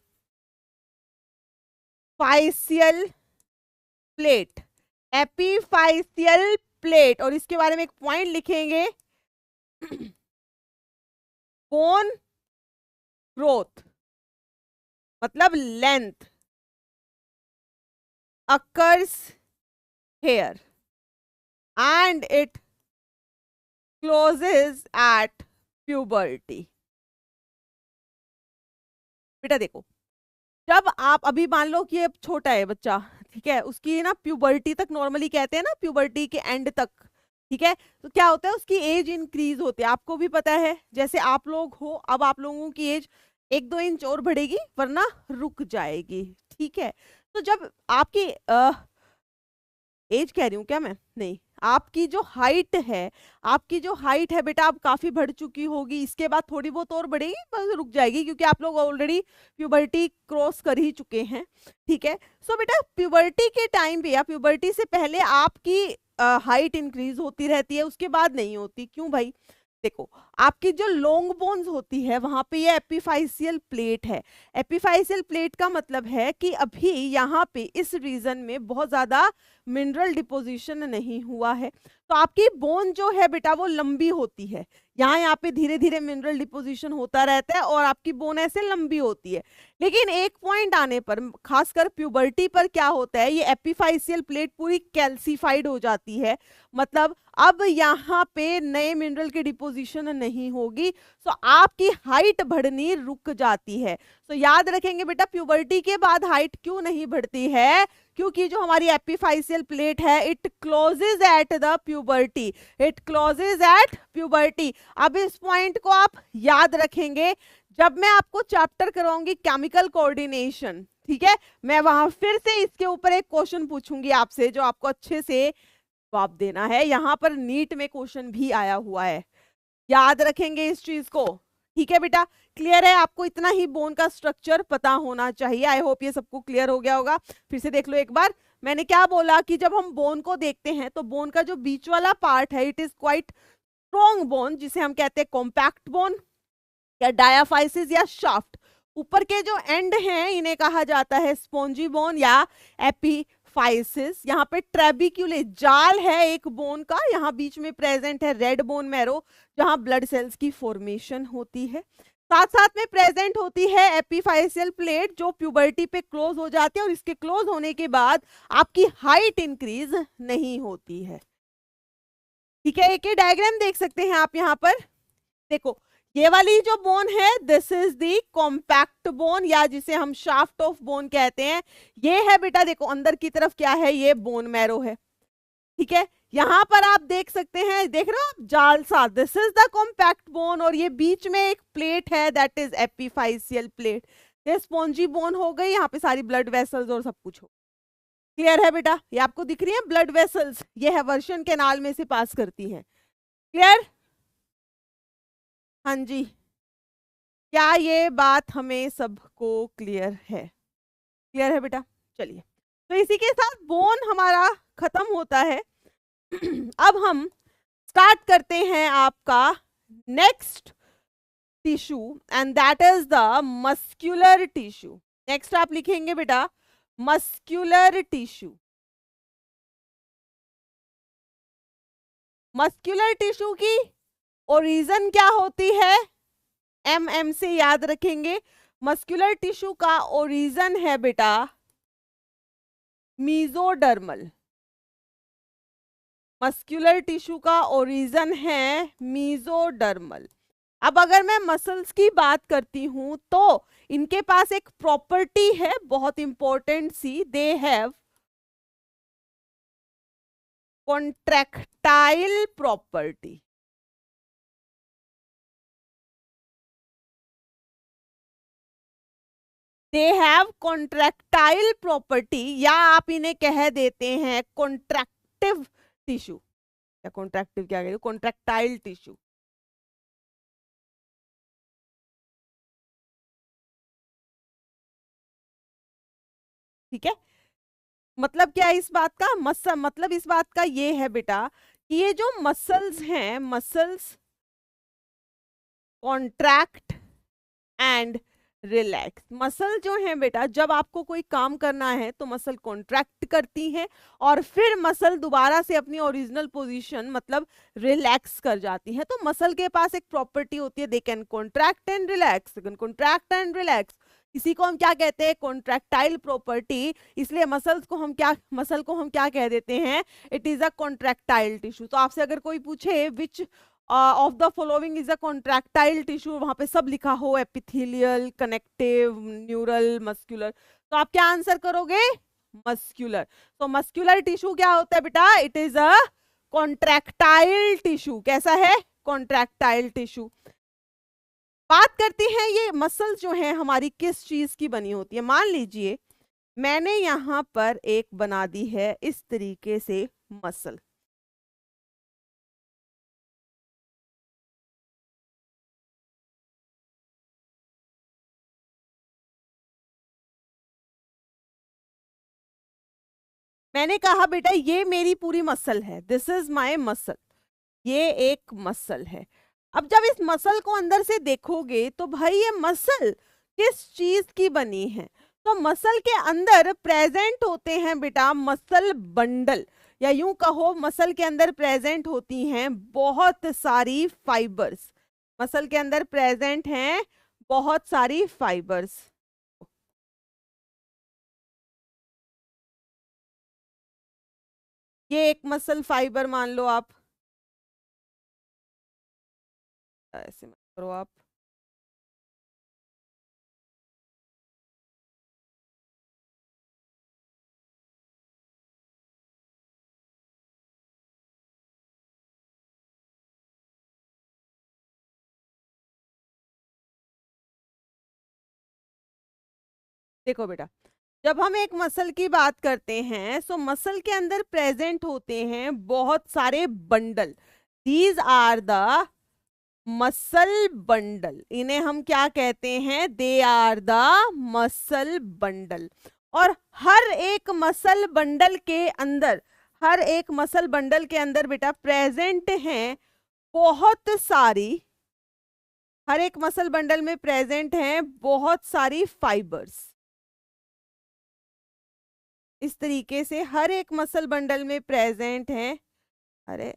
प्लेट। एपिफाइसियल प्लेट। और इसके बारे में एक पॉइंट लिखेंगे, बोन ग्रोथ मतलब length occurs here and it closes at puberty। बेटा देखो, जब आप अभी मान लो कि अब छोटा है बच्चा, ठीक है, उसकी ना प्यूबर्टी तक नॉर्मली कहते हैं ना, प्यूबर्टी के एंड तक, ठीक है, तो क्या होता है उसकी एज इंक्रीज होती है। आपको भी पता है, जैसे आप लोग हो, अब आप लोगों की एज 1-2 इंच और बढ़ेगी वरना रुक जाएगी। ठीक है, तो जब आपकी एज कह रही हूँ क्या मैं? नहीं, आपकी जो हाइट है, आपकी जो हाइट है बेटा अब काफी बढ़ चुकी होगी, इसके बाद थोड़ी बहुत और बढ़ेगी, बस रुक जाएगी, क्योंकि आप लोग ऑलरेडी प्यूबर्टी क्रॉस कर ही चुके हैं। ठीक है, सो बेटा प्यूबर्टी के टाइम पे या प्यूबर्टी से पहले आपकी हाइट इंक्रीज होती रहती है, उसके बाद नहीं होती। क्यों भाई? देखो, आपकी जो लॉन्ग बोन्स होती है वहां पे ये एपिफाइसियल प्लेट है। एपिफाइसियल प्लेट का मतलब है कि अभी यहाँ पे इस रीजन में बहुत ज्यादा मिनरल डिपोजिशन नहीं हुआ है, तो आपकी बोन जो है बेटा वो लंबी होती है। यहाँ पे धीरे धीरे मिनरल डिपोजिशन होता रहता है और आपकी बोन ऐसे लंबी होती है। लेकिन एक पॉइंट आने पर, खासकर प्यूबर्टी पर क्या होता है, ये एपिफाइसियल प्लेट पूरी कैल्सिफाइड हो जाती है, मतलब अब यहाँ पे नए मिनरल की डिपोजिशन नहीं होगी, तो आपकी हाइट बढ़नी रुक जाती है। तो याद रखेंगे बेटा, प्यूबर्टी के बाद हाइट क्यों नहीं बढ़ती है? क्योंकि जो हमारी एपिफाइसियल प्लेट है it closes at the puberty, it closes at puberty. अब इस पॉइंट को आप याद रखेंगे जब मैं आपको चैप्टर कराऊंगी केमिकल कोऑर्डिनेशन, ठीक है, मैं वहां फिर से इसके ऊपर एक क्वेश्चन पूछूंगी आपसे जो आपको अच्छे से जवाब देना है। यहां पर नीट में क्वेश्चन भी आया हुआ है, याद रखेंगे इस चीज को। ठीक है बेटा, क्लियर है? आपको इतना ही बोन का स्ट्रक्चर पता होना चाहिए। आई होप ये सबको क्लियर हो गया होगा। फिर से देख लो एक बार, मैंने क्या बोला कि जब हम बोन को देखते हैं तो बोन का जो बीच वाला पार्ट है it is quite strong bone, जिसे हम कहते हैं कॉम्पैक्ट बोन या डायाफाइसिस या शाफ्ट। ऊपर के जो एंड हैं इन्हें कहा जाता है स्पॉन्जी बोन या एपिफाइसिस। यहाँ पे ट्रेबिक्यूले जाल है एक बोन का, यहाँ बीच में प्रेजेंट है रेड बोन मैरो जहां ब्लड सेल्स की फॉर्मेशन होती है। साथ साथ में प्रेजेंट होती है एपिफाइसियल प्लेट जो प्यूबर्टी पे क्लोज हो जाती है, और इसके क्लोज होने के बाद आपकी हाइट इंक्रीज नहीं होती है। ठीक है, एक डायग्राम देख सकते हैं आप यहाँ पर। देखो, ये वाली जो बोन है this is the compact bone या जिसे हम शाफ्ट ऑफ बोन कहते हैं। ये है बेटा, देखो अंदर की तरफ क्या है, ये बोन मैरो है। ठीक है, यहां पर आप देख सकते हैं, देख रहे हो आप जाल सा, this is the compact bone, और ये बीच में एक प्लेट है दैट इज एपिफाइसियल प्लेट। ये स्पॉन्जी बोन हो गई, यहाँ पे सारी ब्लड वेसल्स और सब कुछ हो। क्लियर है बेटा? ये आपको दिख रही है ब्लड वेसल्स, ये है वर्शन कैनाल में से पास करती है। क्लियर? हाँ जी, क्या ये बात हमें सबको क्लियर है? क्लियर है बेटा? चलिए, तो इसी के साथ बोन हमारा खत्म होता है। अब हम स्टार्ट करते हैं आपका next tissue and that is the muscular tissue. Next आप लिखेंगे बेटा मस्क्यूलर टिश्यू। मस्क्यूलर टिश्यू की ओरिजिन क्या होती है? एम से याद रखेंगे। मस्क्यूलर टिश्यू का ओरिजिन है बेटा मीजोडर्मल। मस्क्यूलर टिश्यू का ओरिजिन है मीजोडर्मल। अब अगर मैं मसल्स की बात करती हूं तो इनके पास एक प्रॉपर्टी है बहुत इंपॉर्टेंट सी, they have contractile property. They have contractile property, या आप इन्हें कह देते हैं कॉन्ट्रैक्टिव टिश्यू, या कॉन्ट्रैक्टिव क्या कहते हैं, कॉन्ट्रैक्टाइल टिश्यू। ठीक है, मतलब क्या है इस बात का मतलब इस बात का ये है बेटा कि ये जो मसल्स हैं, muscles contract and relax. Muscle जो है बेटा जब आपको कोई काम करना है तो मसल कॉन्ट्रैक्ट करती हैं और फिर मसल दोबारा से अपनी ओरिजिनल पोजीशन मतलब रिलैक्स कर जाती हैं। तो मसल के पास एक प्रॉपर्टी होती है, they can contract and relax, contract and relax. इसी को हम क्या कहते हैं, कॉन्ट्रैक्टाइल प्रॉपर्टी। इसलिए मसल को हम क्या कह देते हैं, it is a contractile tissue. तो आपसे अगर कोई पूछे विच of the following is a contractile tissue, वहां पे सब लिखा हो एपिथेलियल, कनेक्टिव, न्यूरल, मस्कुलर, तो आप क्या आंसर करोगे, मस्कुलर। तो मस्कुलर टिश्यू क्या होता है बेटा, it is a contractile tissue. कैसा है, कॉन्ट्रैक्टाइल टिश्यू। बात करते हैं ये मसल्स जो है हमारी किस चीज की बनी होती है। मान लीजिए मैंने यहां पर एक बना दी है इस तरीके से मसल, मैंने कहा बेटा ये मेरी पूरी मसल है, दिस इज माय मसल, ये एक मसल है। अब जब इस मसल को अंदर से देखोगे तो भाई ये मसल किस चीज की बनी है, तो मसल के अंदर प्रेजेंट होते हैं बेटा मसल बंडल, या यूं कहो मसल के अंदर प्रेजेंट होती हैं बहुत सारी फाइबर्स। मसल के अंदर प्रेजेंट हैं बहुत सारी फाइबर्स। ये एक मसल फाइबर मान लो आप, ऐसे मत करो आप, देखो बेटा जब हम एक मसल की बात करते हैं सो मसल के अंदर प्रेजेंट होते हैं बहुत सारे bundle, these are the muscle bundle. इन्हें हम क्या कहते हैं, they are the muscle bundle. और हर एक मसल बंडल के अंदर, हर एक मसल बंडल के अंदर बेटा प्रेजेंट हैं बहुत सारी, हर एक मसल बंडल में प्रेजेंट हैं बहुत सारी फाइबर्स। इस तरीके से हर एक मसल बंडल में प्रेजेंट हैं, अरे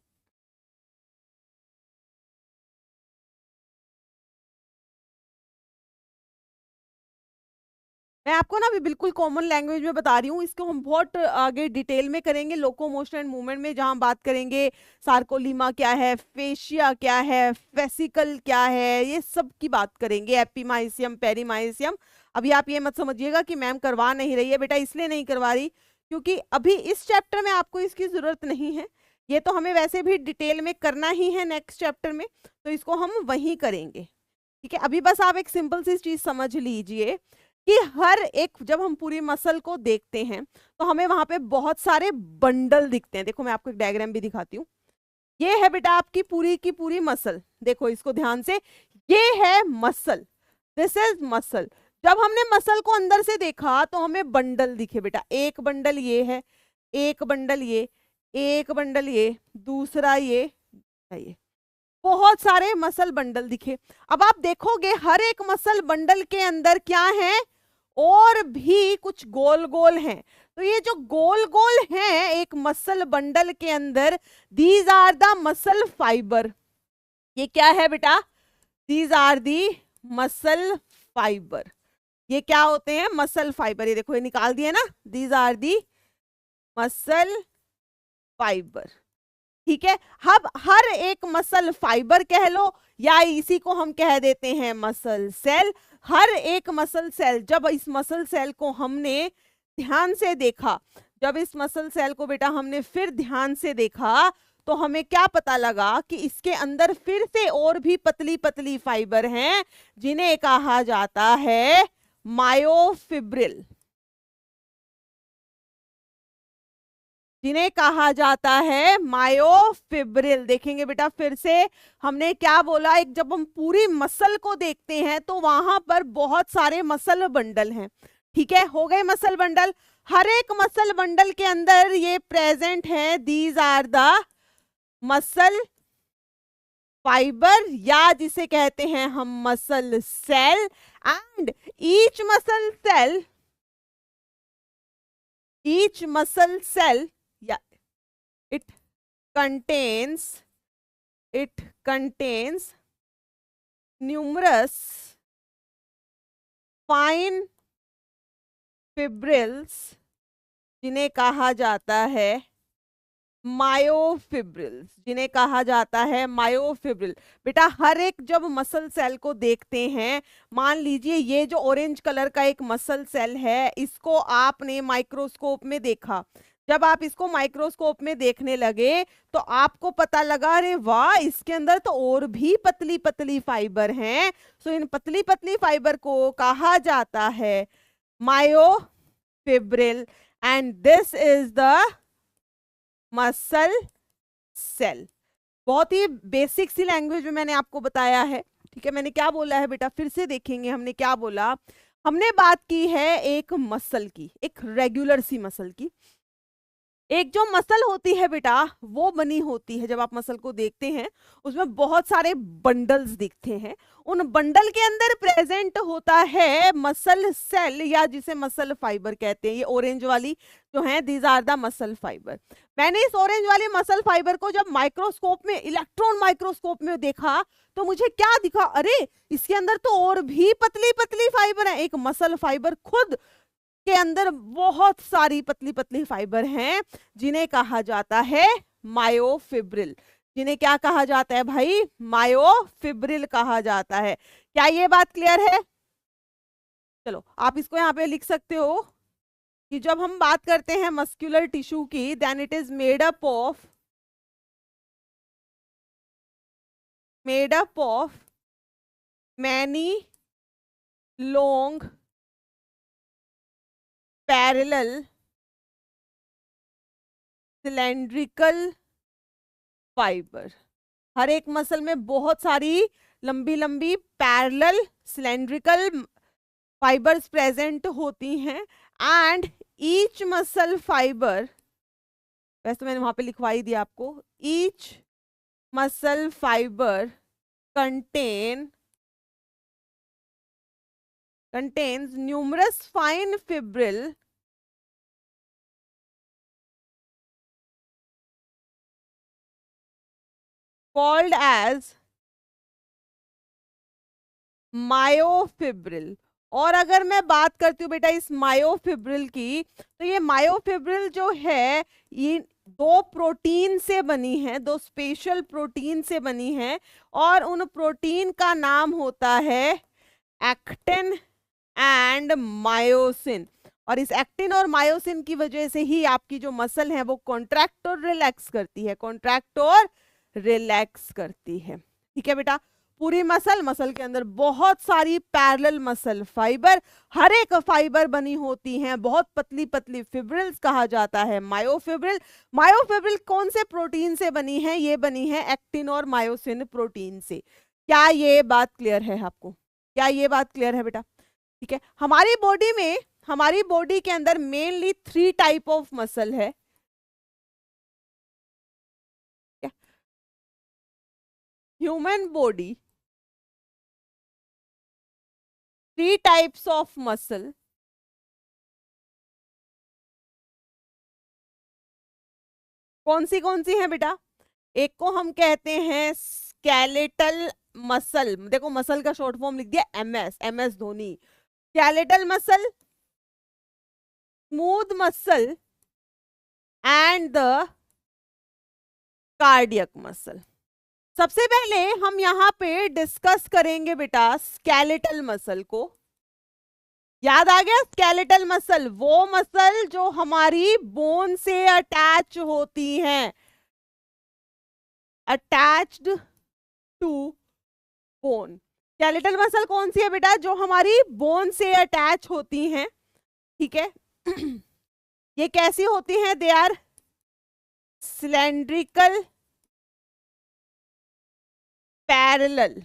मैं आपको ना अभी बिल्कुल कॉमन लैंग्वेज में बता रही हूँ, इसको हम बहुत आगे डिटेल में करेंगे लोकोमोशन एंड मूवमेंट में, जहां बात करेंगे सार्कोलीमा क्या है, फेशिया क्या है, वेसिकल क्या है, ये सब की बात करेंगे, एपिमाइसियम, पेरीमाइसियम। अभी आप ये मत समझिएगा कि मैम करवा नहीं रही है, बेटा इसलिए नहीं करवा रही क्योंकि अभी इस चैप्टर में आपको इसकी जरूरत नहीं है, ये तो हमें वैसे भी डिटेल में करना ही है नेक्स्ट चैप्टर में, तो इसको हम वहीं करेंगे। ठीक है, अभी बस आप एक सिंपल सी चीज समझ लीजिए कि हर एक, जब हम पूरी मसल को देखते हैं तो हमें वहां पे बहुत सारे बंडल दिखते हैं। देखो मैं आपको एक डायग्राम भी दिखाती हूँ, ये है बेटा आपकी पूरी की पूरी मसल, देखो इसको ध्यान से, ये है मसल, दिस इज मसल। जब हमने मसल को अंदर से देखा तो हमें बंडल दिखे बेटा, एक बंडल ये है, एक बंडल ये, एक बंडल ये, दूसरा ये, बहुत सारे मसल बंडल दिखे। अब आप देखोगे हर एक मसल बंडल के अंदर क्या है, और भी कुछ गोल गोल हैं। तो ये जो गोल गोल हैं एक मसल बंडल के अंदर, these are the muscle fibre. ये क्या है बेटा, these are the muscle fibre. ये क्या होते हैं, मसल फाइबर। ये देखो ये निकाल दिए ना, these are the muscle fibre. ठीक है, अब हर एक मसल फाइबर कह लो या इसी को हम कह देते हैं मसल सेल। हर एक मसल सेल, जब इस मसल सेल को हमने ध्यान से देखा, जब इस मसल सेल को बेटा हमने फिर ध्यान से देखा, तो हमें क्या पता लगा कि इसके अंदर फिर से और भी पतली पतली फाइबर हैं, जिन्हें कहा जाता है मायोफिब्रिल, जिन्हें कहा जाता है मायोफिब्रिल। देखेंगे बेटा फिर से हमने क्या बोला, एक जब हम पूरी मसल को देखते हैं तो वहां पर बहुत सारे मसल बंडल हैं। ठीक है, हो गए मसल बंडल। हर एक मसल बंडल के अंदर ये प्रेजेंट है, these are the muscle fibre, या जिसे कहते हैं हम muscle cell. And each muscle cell या it contains numerous fine fibrils, जिन्हें कहा जाता है मायोफिब्रिल्स, जिन्हें कहा जाता है मायोफिब्रिल। बेटा हर एक जब मसल सेल को देखते हैं, मान लीजिए ये जो ऑरेंज कलर का एक मसल सेल है, इसको आपने माइक्रोस्कोप में देखा। जब आप इसको माइक्रोस्कोप में देखने लगे तो आपको पता लगा, अरे वाह, इसके अंदर तो और भी पतली पतली फाइबर हैं। सो इन पतली पतली फाइबर को कहा जाता है myofibril, and this is the muscle cell. बहुत ही बेसिक सी लैंग्वेज में मैंने आपको बताया है। ठीक है, मैंने क्या बोला है बेटा, फिर से देखेंगे। हमने क्या बोला, हमने बात की है एक मसल की, एक रेगुलर सी मसल की। एक जो मसल होती है बेटा वो बनी होती है, जब आप मसल को देखते हैं उसमें बहुत सारे बंडल्स दिखते हैं। उन बंडल के अंदर प्रेजेंट होता है मसल सेल, या जिसे मसल फाइबर कहते हैं। ये ऑरेंज वाली जो है, these are the muscle fibre. मैंने इस ऑरेंज वाली मसल फाइबर को जब माइक्रोस्कोप में, इलेक्ट्रॉन माइक्रोस्कोप में देखा, तो मुझे क्या दिखा, अरे इसके अंदर तो और भी पतली पतली फाइबर है। एक मसल फाइबर खुद के अंदर बहुत सारी पतली पतली फाइबर हैं, जिन्हें कहा जाता है मायोफिब्रिल। जिन्हें क्या कहा जाता है भाई, मायोफिब्रिल कहा जाता है। क्या ये बात क्लियर है? चलो आप इसको यहाँ पे लिख सकते हो कि जब हम बात करते हैं मस्कुलर टिश्यू की, then it is made up of many long parallel cylindrical fibre. हर एक मसल में बहुत सारी लंबी लंबी पैरेलल सिलेंड्रिकल फाइबर्स प्रेजेंट होती हैं। एंड ईच मसल फाइबर, वैसे तो मैंने वहां पे लिखवाई दिया आपको, each muscle fibre contains numerous fine fibril called as myofibril. और अगर मैं बात करती हूँ बेटा इस मायोफिब्रिल की, तो ये मायोफिब्रिल जो है ये दो प्रोटीन से बनी है, दो स्पेशल प्रोटीन से बनी है, और उन प्रोटीन का नाम होता है एक्टिन एंड मायोसिन। और इस एक्टिन और मायोसिन की वजह से ही आपकी जो मसल है वो कॉन्ट्रैक्ट और रिलैक्स करती है, कॉन्ट्रैक्ट और रिलैक्स करती है। ठीक है बेटा, पूरी मसल के अंदर बहुत सारी पैरेलल मसल फाइबर, हर एक फाइबर बनी होती हैं बहुत पतली पतली फिब्रिल्स, कहा जाता है मायोफिब्रिल। मायोफिब्रिल कौन से प्रोटीन से बनी है? ये बनी है एक्टिन और मायोसिन प्रोटीन से। क्या ये बात क्लियर है आपको? क्या ये बात क्लियर है बेटा? ठीक है, हमारी बॉडी के अंदर मेनली 3 टाइप ऑफ मसल है। Human body 3 types of muscle कौन सी है बेटा? एक को हम कहते हैं स्केलेटल मसल, देखो मसल का शॉर्ट फॉर्म लिख दिया MS Dhoni. Skeletal muscle, smooth muscle and the cardiac muscle. सबसे पहले हम यहाँ पे डिस्कस करेंगे बेटा स्केलेटल मसल को। याद आ गया? स्केलेटल मसल वो मसल जो हमारी बोन से अटैच होती हैं, attached to bone. Skeletal muscle कौन सी है बेटा? जो हमारी बोन से अटैच होती हैं, ठीक है। ये कैसी होती हैं? They are cylindrical parallel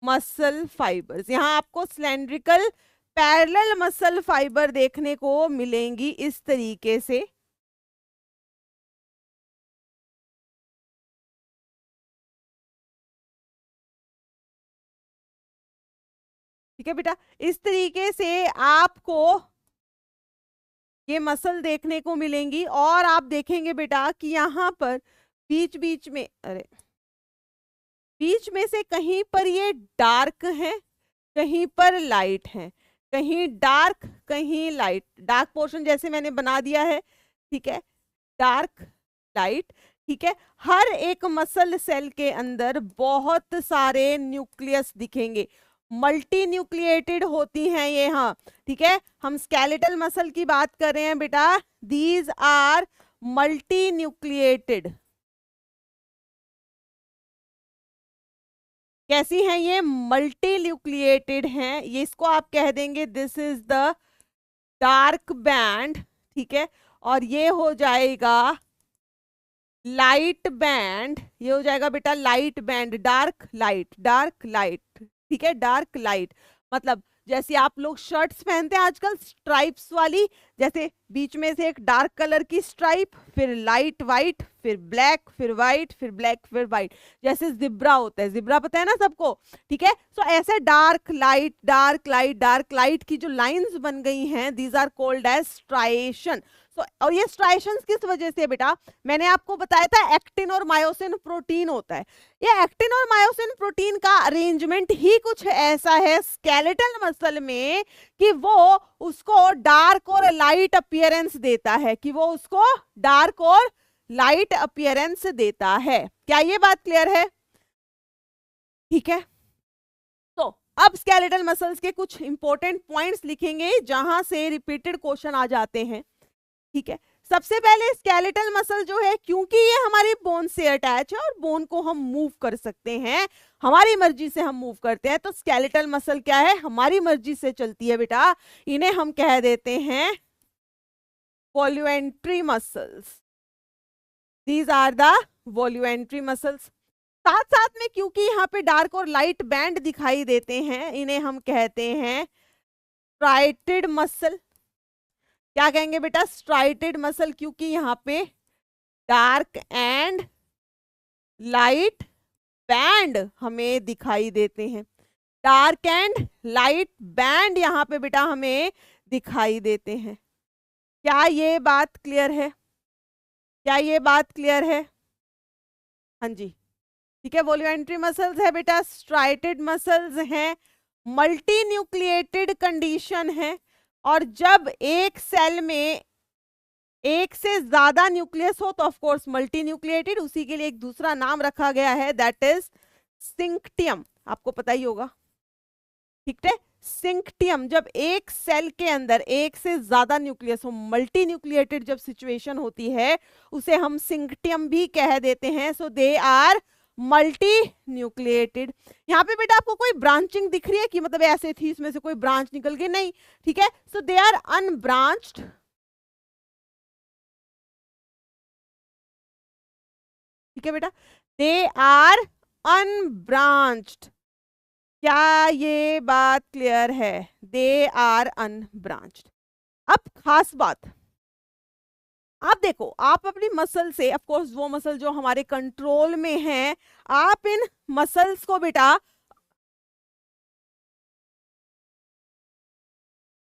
muscle fibres. यहां आपको सिलेंड्रिकल पैरेलल मसल फाइबर देखने को मिलेंगी इस तरीके से। ठीक है बेटा, इस तरीके से आपको ये मसल देखने को मिलेंगी। और आप देखेंगे बेटा कि यहाँ पर बीच बीच में, अरे बीच में से कहीं पर ये डार्क है, कहीं पर लाइट है, कहीं डार्क कहीं लाइट। डार्क पोर्शन जैसे मैंने बना दिया है, ठीक है, डार्क लाइट, ठीक है। हर एक मसल सेल के अंदर बहुत सारे न्यूक्लियस दिखेंगे, मल्टी न्यूक्लिएटेड होती हैं ये, हाँ ठीक है। हम स्केलेटल मसल की बात कर रहे हैं बेटा, दीज आर मल्टी न्यूक्लिएटेड। कैसी हैं ये? मल्टी न्यूक्लिएटेड हैं। ये इसको आप कह देंगे this is the dark band, ठीक है। और ये हो जाएगा लाइट बैंड, ये हो जाएगा बेटा लाइट बैंड, डार्क लाइट, ठीक है, डार्क लाइट। मतलब जैसे आप लोग शर्ट्स पहनते हैं आजकल स्ट्राइप्स वाली, जैसे बीच में से एक डार्क कलर की स्ट्राइप, फिर लाइट वाइट, फिर ब्लैक, फिर वाइट, फिर ब्लैक, फिर वाइट, जैसे जिब्रा होता है, जिब्रा पता है ना सबको, ठीक है। सो ऐसे डार्क लाइट की जो लाइंस बन गई हैं, these are called as striation. और ये स्ट्राइएशंस किस वजह से बेटा? मैंने आपको बताया था एक्टिन और मायोसिन प्रोटीन होता है। ये एक्टिन और मायोसिन प्रोटीन का अरेंजमेंट ही कुछ ऐसा है स्केलेटल मसल में कि वो उसको डार्क और लाइट अपीयरेंस देता है, कि वो उसको डार्क और लाइट अपीयरेंस देता है। क्या ये बात क्लियर है? ठीक है। तो अब स्केलेटल मसल्स के कुछ इंपॉर्टेंट पॉइंट्स लिखेंगे जहां से रिपीटेड क्वेश्चन आ जाते हैं, ठीक है। सबसे पहले स्केलेटल मसल जो है, क्योंकि ये हमारी बोन से अटैच है और बोन को हम मूव कर सकते हैं, हमारी मर्जी से हम मूव करते हैं, तो स्केलेटल मसल क्या है? हमारी मर्जी से चलती है बेटा। इन्हें हम कह देते हैं voluntary muscles. These are the voluntary muscles. साथ साथ में क्योंकि यहाँ पे डार्क और लाइट बैंड दिखाई देते हैं, इन्हें हम कहते हैं स्ट्राइटेड मसल। क्या कहेंगे बेटा? स्ट्राइटेड मसल, क्योंकि यहाँ पे डार्क एंड लाइट बैंड हमें दिखाई देते हैं, डार्क एंड लाइट बैंड यहाँ पे बेटा हमें दिखाई देते हैं। क्या ये बात क्लियर है? क्या ये बात क्लियर है? हाँ जी, ठीक है। वॉल्यूमेंट्री मसल्स है बेटा, स्ट्राइटेड मसल्स हैं, मल्टी न्यूक्लिएटेड कंडीशन है। और जब एक सेल में एक से ज्यादा न्यूक्लियस हो तो ऑफ कोर्स मल्टी न्यूक्लिएटेड, उसी के लिए एक दूसरा नाम रखा गया है, दैट इज सिंक्टियम। आपको पता ही होगा, ठीक है। सिंक्टियम, जब एक सेल के अंदर एक से ज्यादा न्यूक्लियस हो, मल्टी न्यूक्लिएटेड जब सिचुएशन होती है, उसे हम सिंक्टियम भी कह देते हैं। सो दे आर मल्टी न्यूक्लिएटेड। यहाँ पे बेटा आपको कोई ब्रांचिंग दिख रही है कि मतलब ऐसे थी इसमें से कोई ब्रांच निकल गई? नहीं, ठीक है। सो दे आर अनब्रांच्ड, ठीक है बेटा, दे आर अनब्रांच्ड। क्या ये बात क्लियर है? They are unbranched. अब खास बात, आप देखो, आप अपनी मसल से, ऑफ कोर्स वो मसल जो हमारे कंट्रोल में है, आप इन मसल्स को बेटा,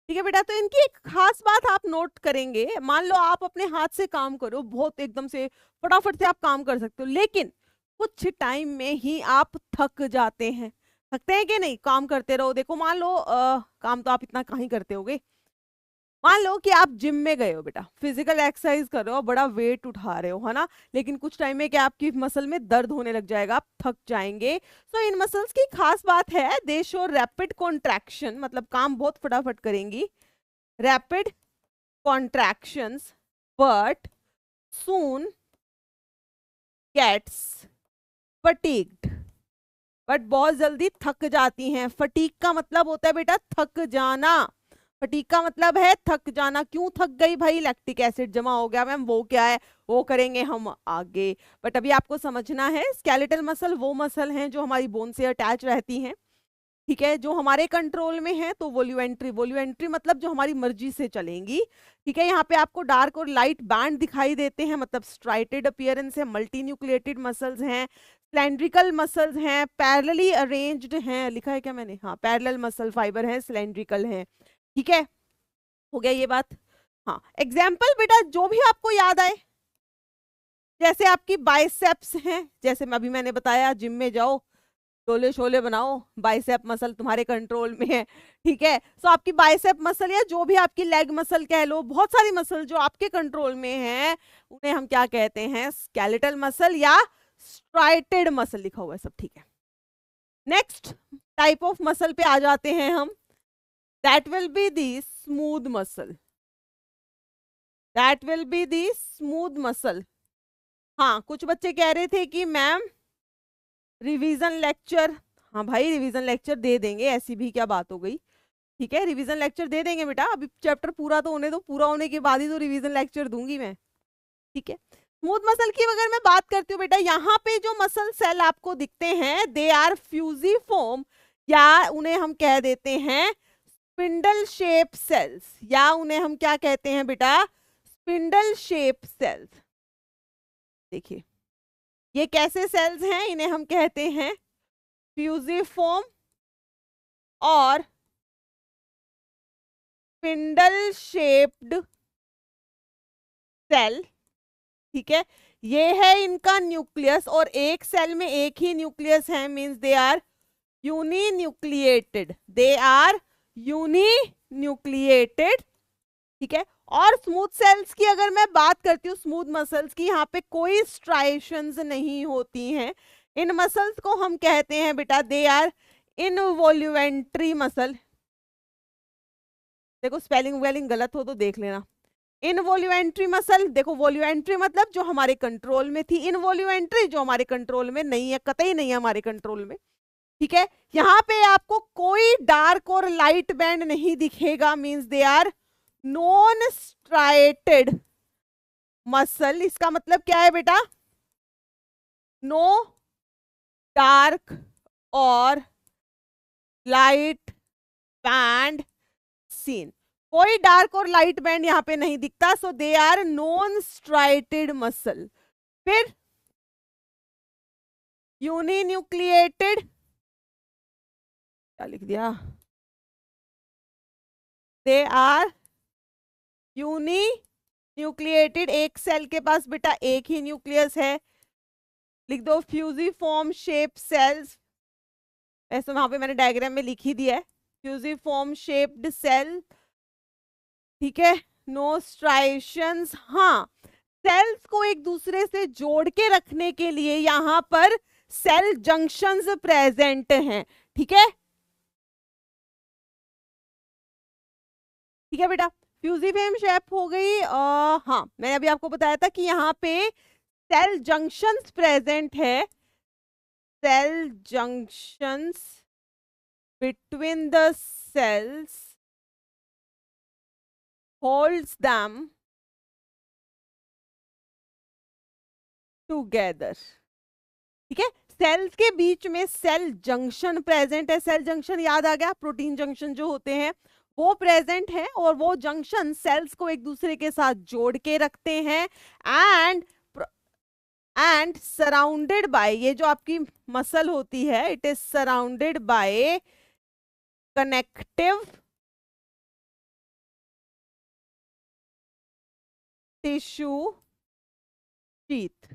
ठीक है बेटा, तो इनकी एक खास बात आप नोट करेंगे। मान लो आप अपने हाथ से काम करो, बहुत एकदम से फटाफट से आप काम कर सकते हो, लेकिन कुछ टाइम में ही आप थक जाते हैं। थकते हैं कि नहीं? काम करते रहो। देखो मान लो काम तो आप इतना कहीं करते होगे। मान लो कि आप जिम में गए हो बेटा, फिजिकल एक्सरसाइज कर रहे हो, बड़ा वेट उठा रहे हो, है ना, लेकिन कुछ टाइम में क्या आपकी मसल में दर्द होने लग जाएगा, आप थक जाएंगे। सो इन मसल्स की खास बात है, दे शो रैपिड कॉन्ट्रैक्शन, मतलब काम बहुत फटाफट करेंगी, rapid contractions, but soon gets fatigued, but बहुत जल्दी थक जाती हैं। फटीग का मतलब होता है बेटा थक जाना। फटीग का मतलब है थक जाना। क्यों थक गई भाई? लैक्टिक एसिड जमा हो गया मैम, वो क्या है, वो करेंगे हम आगे। बट अभी आपको समझना है, स्केलेटल मसल वो मसल हैं जो हमारी बोन से अटैच रहती हैं, ठीक है, जो हमारे कंट्रोल में है। तो वोल्यूएंट्री, वोल्यूएंट्री मतलब जो हमारी मर्जी से चलेंगी, ठीक है। यहाँ पे आपको डार्क और लाइट बैंड दिखाई देते हैं, मतलब स्ट्राइटेड अपीयरेंस है, मल्टी न्यूक्लिएटेड मसल्स हैं, सिलेंड्रिकल मसल्स हैं, पैरेलली अरेंज्ड हैं, लिखा है क्या मैंने? हाँ, पैरेलल मसल फाइबर हैं, सिलेंड्रिकल हैं, ठीक है। हो गया ये बात। हाँ, एग्जाम्पल बेटा जो भी आपको याद आए, जैसे आपकी बाइसेप्स हैं, जैसे अभी मैंने बताया, जिम में जाओ, शोले शोले बनाओ, बाइसेप मसल तुम्हारे कंट्रोल में है, ठीक है। सो आपकी बाइसेप मसल या जो भी आपकी लेग मसल कह लो, बहुत सारी मसल जो आपके कंट्रोल में है, उन्हें हम क्या कहते हैं? स्केलेटल मसल या स्ट्राइटेड मसल, लिखा हुआ है सब, ठीक है। नेक्स्ट टाइप ऑफ मसल पे आ जाते हैं हम, that will be the smooth muscle, that will be the smooth muscle. हाँ, कुछ बच्चे कह रहे थे कि मैम रिवीजन लेक्चर, हाँ भाई रिवीजन लेक्चर दे देंगे, ऐसी भी क्या बात हो गई, ठीक है, रिवीजन लेक्चर दे देंगे बेटा। अभी चैप्टर पूरा तो होने दो, पूरा होने के बाद ही तो रिवीजन लेक्चर दूंगी मैं, ठीक है। स्मूथ मसल की अगर मैं बात करती हूँ बेटा, यहाँ पे जो मसल सेल आपको दिखते हैं, दे आर फ्यूजिफॉर्म, या उन्हें हम कह देते हैं स्पिंडल शेप सेल्स, या उन्हें हम क्या कहते हैं बेटा? Spindle shape sales. देखिए ये कैसे सेल्स हैं? इन्हें हम कहते हैं फ्यूजिफॉर्म और स्पिंडल शेप्ड सेल, ठीक है। ये है इनका न्यूक्लियस, और एक सेल में एक ही न्यूक्लियस है, means they are uninucleated, they are uninucleated, ठीक है। और स्मूथ सेल्स की अगर मैं बात करती हूँ, स्मूथ मसल्स की, यहाँ पे कोई स्ट्राइशंस नहीं होती हैं। इन मसल्स को हम कहते हैं बेटा, दे आर इनवॉल्यूमेंट्री मसल। देखो स्पेलिंग वेलिंग गलत हो तो देख लेना। इनवॉल्यूमेंट्री मसल, देखो वॉल्यूमेंट्री मतलब जो हमारे कंट्रोल में थी, इनवॉल्यूमेंट्री जो हमारे कंट्रोल में नहीं है, कतई नहीं है हमारे कंट्रोल में, ठीक है। यहाँ पे आपको कोई डार्क और लाइट बैंड नहीं दिखेगा, means they are non striated muscle. इसका मतलब क्या है बेटा? नो डार्क और लाइट बैंड सीन, कोई डार्क और लाइट बैंड यहाँ पे नहीं दिखता, so they are non striated muscle. फिर यूनी न्यूक्लिएटेड, क्या लिख दिया? दे आर यूनी न्यूक्लिएटेड, एक सेल के पास बेटा एक ही न्यूक्लियस है, लिख दो फ्यूजिफॉर्म शेप सेल्स, ऐसे वहां पे मैंने डायग्राम में लिख ही दिया है, फ्यूजिफॉर्म शेप्ड सेल, ठीक है, नो स्ट्राइशंस। हाँ, सेल्स को एक दूसरे से जोड़ के रखने के लिए यहाँ पर सेल जंक्शंस प्रेजेंट हैं, ठीक है, ठीक है बेटा। फ्यूजिफॉर्म शेप हो गई। हाँ, मैंने अभी आपको बताया था कि यहाँ पे सेल जंक्शंस प्रेजेंट है, cell junctions between the cells holds them together, ठीक है। सेल्स के बीच में सेल जंक्शन प्रेजेंट है। सेल जंक्शन याद आ गया, प्रोटीन जंक्शन जो होते हैं वो प्रेजेंट है और वो जंक्शन सेल्स को एक दूसरे के साथ जोड़ के रखते हैं एंड सराउंडेड बाय, ये जो आपकी मसल होती है, it is surrounded by connective tissue sheath.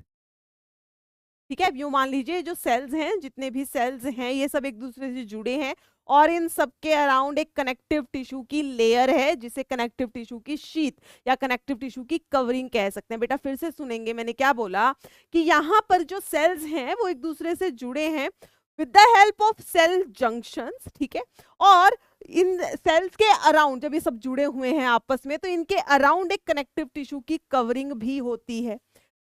ठीक है, अब यूं मान लीजिए जो सेल्स हैं, जितने भी सेल्स हैं, ये सब एक दूसरे से जुड़े हैं और इन सब के अराउंड एक कनेक्टिव टिश्यू की लेयर है, जिसे कनेक्टिव टिश्यू की शीथ या कनेक्टिव टिश्यू की कवरिंग कह सकते हैं। बेटा फिर से सुनेंगे, मैंने क्या बोला कि यहाँ पर जो सेल्स हैं वो एक दूसरे से जुड़े हैं with the help of cell junctions. ठीक है, और इन सेल्स के अराउंड जब ये सब जुड़े हुए हैं आपस में, तो इनके अराउंड एक कनेक्टिव टिश्यू की कवरिंग भी होती है।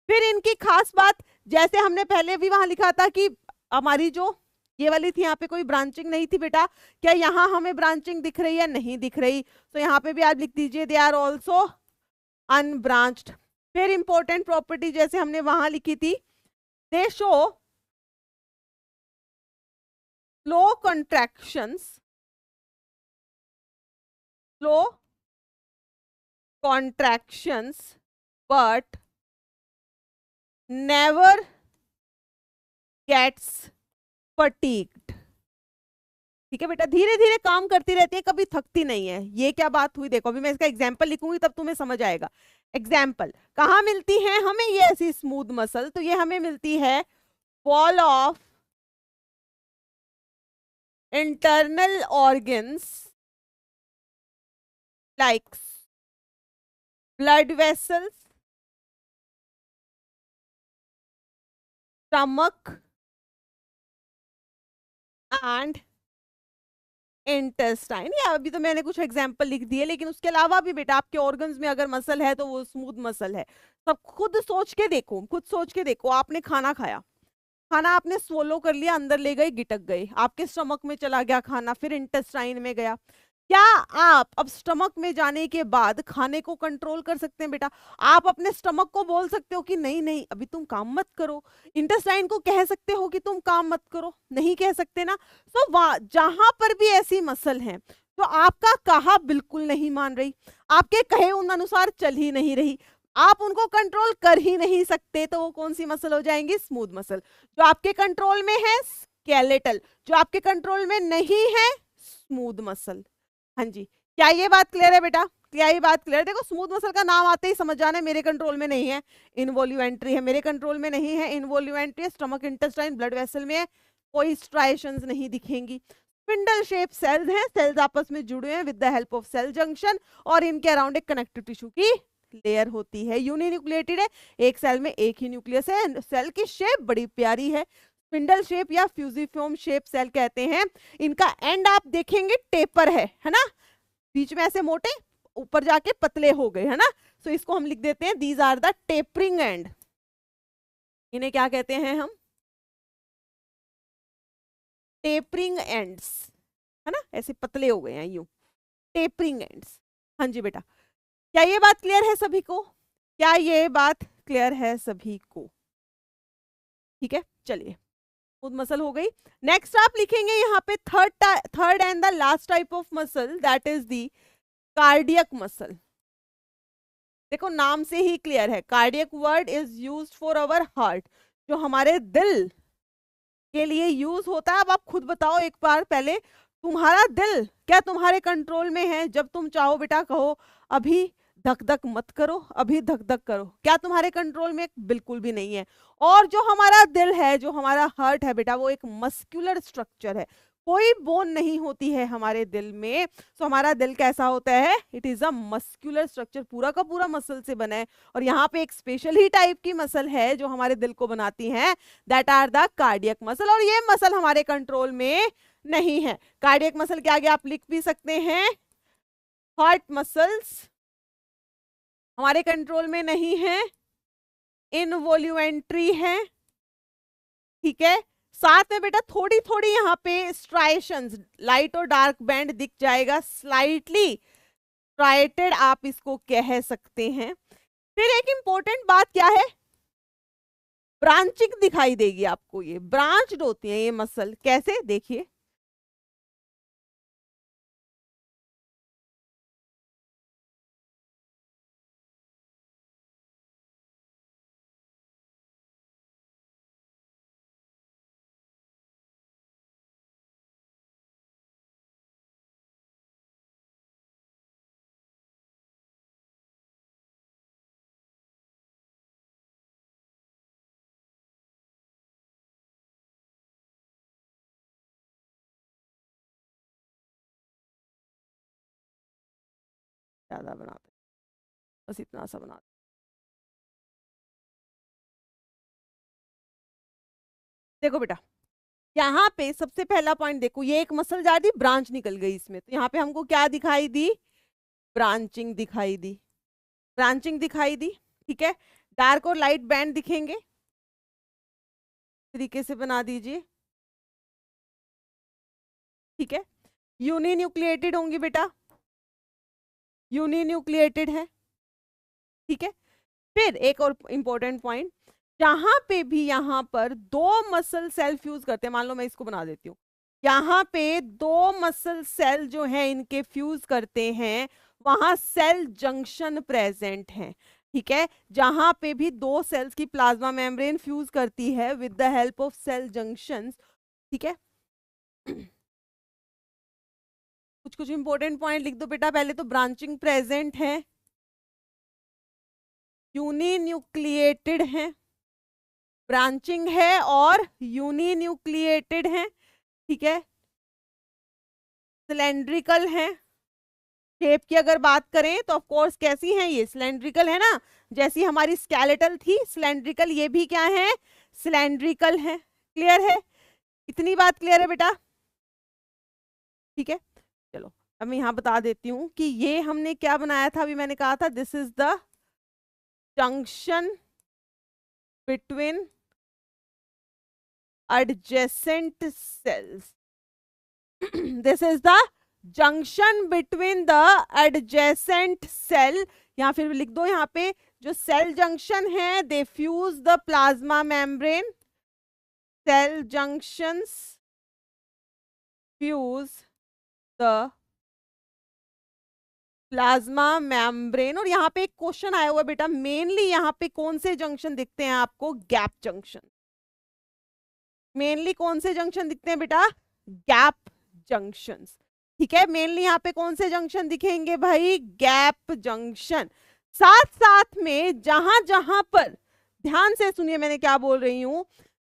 फिर इनकी खास बात, जैसे हमने पहले भी वहां लिखा था कि हमारी जो ये वाली थी, यहाँ पे कोई ब्रांचिंग नहीं थी बेटा, क्या यहाँ हमें ब्रांचिंग दिख रही है? नहीं दिख रही, तो यहाँ पे भी आप लिख दीजिए दे आर ऑल्सो अनब्रांच्ड। फिर इंपॉर्टेंट प्रॉपर्टी जैसे हमने वहां लिखी थी, they show slow contractions but never gets fatigued. ठीक है बेटा, धीरे धीरे काम करती रहती है, कभी थकती नहीं है। ये क्या बात हुई? देखो अभी मैं इसका एग्जाम्पल लिखूंगी तब तुम्हें समझ आएगा। एग्जाम्पल कहाँ मिलती है हमें ये ऐसी स्मूथ मसल? तो ये हमें मिलती है wall of internal organs like blood vessels, stomach and intestine. या अभी तो मैंने कुछ एग्जांपल लिख दिए, लेकिन उसके अलावा भी बेटा आपके ऑर्गन्स में अगर मसल है तो वो स्मूथ मसल है। सब खुद सोच के देखो, खुद सोच के देखो। आपने खाना खाया, खाना आपने swallow कर लिया, अंदर ले गए, गिटक गए, आपके स्टमक में चला गया खाना, फिर इंटेस्टाइन में गया। क्या आप अब स्टमक में जाने के बाद खाने को कंट्रोल कर सकते हैं बेटा? आप अपने स्टमक को बोल सकते हो कि नहीं नहीं अभी तुम काम मत करो? इंटेस्टाइन को कह सकते हो कि तुम काम मत करो? नहीं कह सकते ना। तो जहां पर भी ऐसी मसल है तो आपका कहा बिल्कुल नहीं मान रही, आपके कहे उन अनुसार चल ही नहीं रही, आप उनको कंट्रोल कर ही नहीं सकते, तो वो कौन सी मसल हो जाएंगी? Smooth muscle. जो आपके कंट्रोल में है स्केलेटल, जो आपके कंट्रोल में नहीं है स्मूथ मसल। हाँ जी, क्या ये बात क्लियर है बेटा? क्या ये बात क्लियर? देखो स्मूथ मसल का नाम आते ही समझ जाना है मेरे कंट्रोल में नहीं है, इनवॉल्यूमेंट्री है। मेरे कंट्रोल में नहीं है, इनवॉल्यूमेंट्री है, स्टमक इंटेस्टाइन ब्लड वेसल में है, कोई स्ट्राइशंस नहीं दिखेंगी। स्पिंडल शेप सेल्स हैं, सेल्स आपस में जुड़े हैं with the help of cell junction, और इनके अराउंड एक कनेक्टिव टिश्यू की लेयर होती है। यूनिन्यूक्लिएटेड है, एक सेल में एक ही न्यूक्लियस है। सेल की शेप बड़ी प्यारी है, स्पिंडल शेप या फ्यूजिफॉर्म शेप सेल कहते हैं। इनका एंड आप देखेंगे टेपर है ना, बीच में ऐसे मोटे, ऊपर जाके पतले हो गए, है ना। सो इसको हम लिख देते हैं these are the tapering end. इन्हें क्या कहते हैं हम? टेपरिंग एंड्स, है ना, ऐसे पतले हो गए हैं यूं, टेपरिंग एंड्स। हाँ जी बेटा, क्या ये बात क्लियर है सभी को? क्या ये बात क्लियर है सभी को? ठीक है, चलिए स्मूथ मसल हो गई। नेक्स्ट आप लिखेंगे यहाँ पे third and the last type of muscle, that is the cardiac muscle. देखो नाम से ही क्लियर है, cardiac word is used for our heart, जो हमारे दिल के लिए यूज होता है। अब आप खुद बताओ एक बार पहले, तुम्हारा दिल क्या तुम्हारे कंट्रोल में है? जब तुम चाहो बेटा कहो अभी धक धक मत करो, अभी धक धक करो, क्या तुम्हारे कंट्रोल में? बिल्कुल भी नहीं है। और जो हमारा दिल है, जो हमारा हार्ट है बेटा, वो एक मस्कुलर स्ट्रक्चर है, कोई बोन नहीं होती है हमारे दिल में। सो हमारा दिल कैसा होता है? It is a muscular structure, पूरा का पूरा मसल से बना है। और यहाँ पे एक स्पेशल ही टाइप की मसल है जो हमारे दिल को बनाती है, that are the cardiac muscle. और ये मसल हमारे कंट्रोल में नहीं है। कार्डियक मसल के आगे आप लिख भी सकते हैं हार्ट मसल्स हमारे कंट्रोल में नहीं है, इनवॉल्यूमेंट्री है। ठीक है, साथ में बेटा थोड़ी थोड़ी यहाँ पे स्ट्राइशंस, लाइट और डार्क बैंड दिख जाएगा, स्लाइटली स्ट्राइटेड आप इसको कह सकते हैं। फिर एक इंपॉर्टेंट बात क्या है? ब्रांचिंग दिखाई देगी आपको, ये ब्रांच्ड होती है ये मसल। कैसे? देखिए ज्यादा बनाते, बस इतना सा बनाते। देखो बेटा, यहाँ पे सबसे पहला पॉइंट देखो, ये एक मसल जा रही, ब्रांच निकल गई इसमें, तो यहाँ पे हमको क्या दिखाई दी? ब्रांचिंग दिखाई दी, ब्रांचिंग दिखाई दी। ठीक है, डार्क और लाइट बैंड दिखेंगे, तरीके से बना दीजिए। ठीक है, यूनिन्यूक्लिएटेड होंगी बेटा, यूनिन्यूक्लिएटेड है। ठीक है, फिर एक और इंपॉर्टेंट पॉइंट, जहां पे भी यहां पर दो मसल सेल फ्यूज करते हैं, मान लो मैं इसको बना देती हूँ, यहाँ पे दो मसल सेल जो है इनके फ्यूज करते हैं, वहां सेल जंक्शन प्रेजेंट है। ठीक है, जहां पे भी दो सेल्स की प्लाज्मा मेम्ब्रेन फ्यूज करती है with the help of cell junctions. ठीक है, कुछ कुछ इंपॉर्टेंट पॉइंट लिख दो बेटा। पहले तो ब्रांचिंग प्रेजेंट है, यूनिन्यूक्लिएटेड है, ब्रांचिंग है और यूनिन्यूक्लिएटेड है। ठीक है, सिलेंड्रिकल है। शेप की अगर बात करें तो ऑफ कोर्स कैसी है ये? सिलेंड्रिकल है ना, जैसी हमारी स्केलेटल थी सिलेंड्रिकल, ये भी क्या है? सिलेंड्रिकल है। क्लियर है? इतनी बात क्लियर है बेटा? ठीक है, चलो अब मैं यहाँ बता देती हूँ कि ये हमने क्या बनाया था। अभी मैंने कहा था this is the junction between adjacent cells. This is the junction between the adjacent cell, या फिर लिख दो यहाँ पे जो सेल जंक्शन है, they fuse the plasma membrane, cell junctions fuse the plasma membrane. और यहाँ पे एक क्वेश्चन आया हुआ बेटा, मेनली यहाँ पे कौन से जंक्शन दिखते हैं आपको? Gap junction. मेनली कौन से जंक्शन दिखते हैं बेटा? Gap junctions. ठीक है, मेनली यहाँ पे कौन से जंक्शन दिखेंगे भाई? Gap junction. साथ साथ में जहां जहां पर, ध्यान से सुनिए मैंने क्या बोल रही हूं,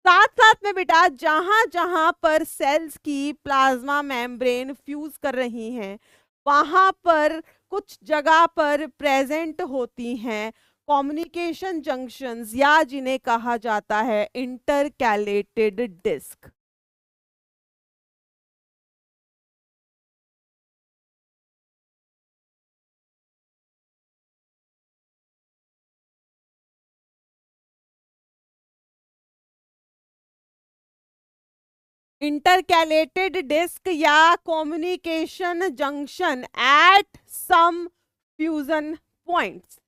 साथ साथ में बेटा जहां जहां पर सेल्स की प्लाज्मा मेम्ब्रेन फ्यूज कर रही हैं, वहां पर कुछ जगह पर प्रेजेंट होती हैं कम्युनिकेशन जंक्शंस, या जिन्हें कहा जाता है इंटरकैलेटेड डिस्क। इंटरकैलेटेड डिस्क या communication junction at some fusion points.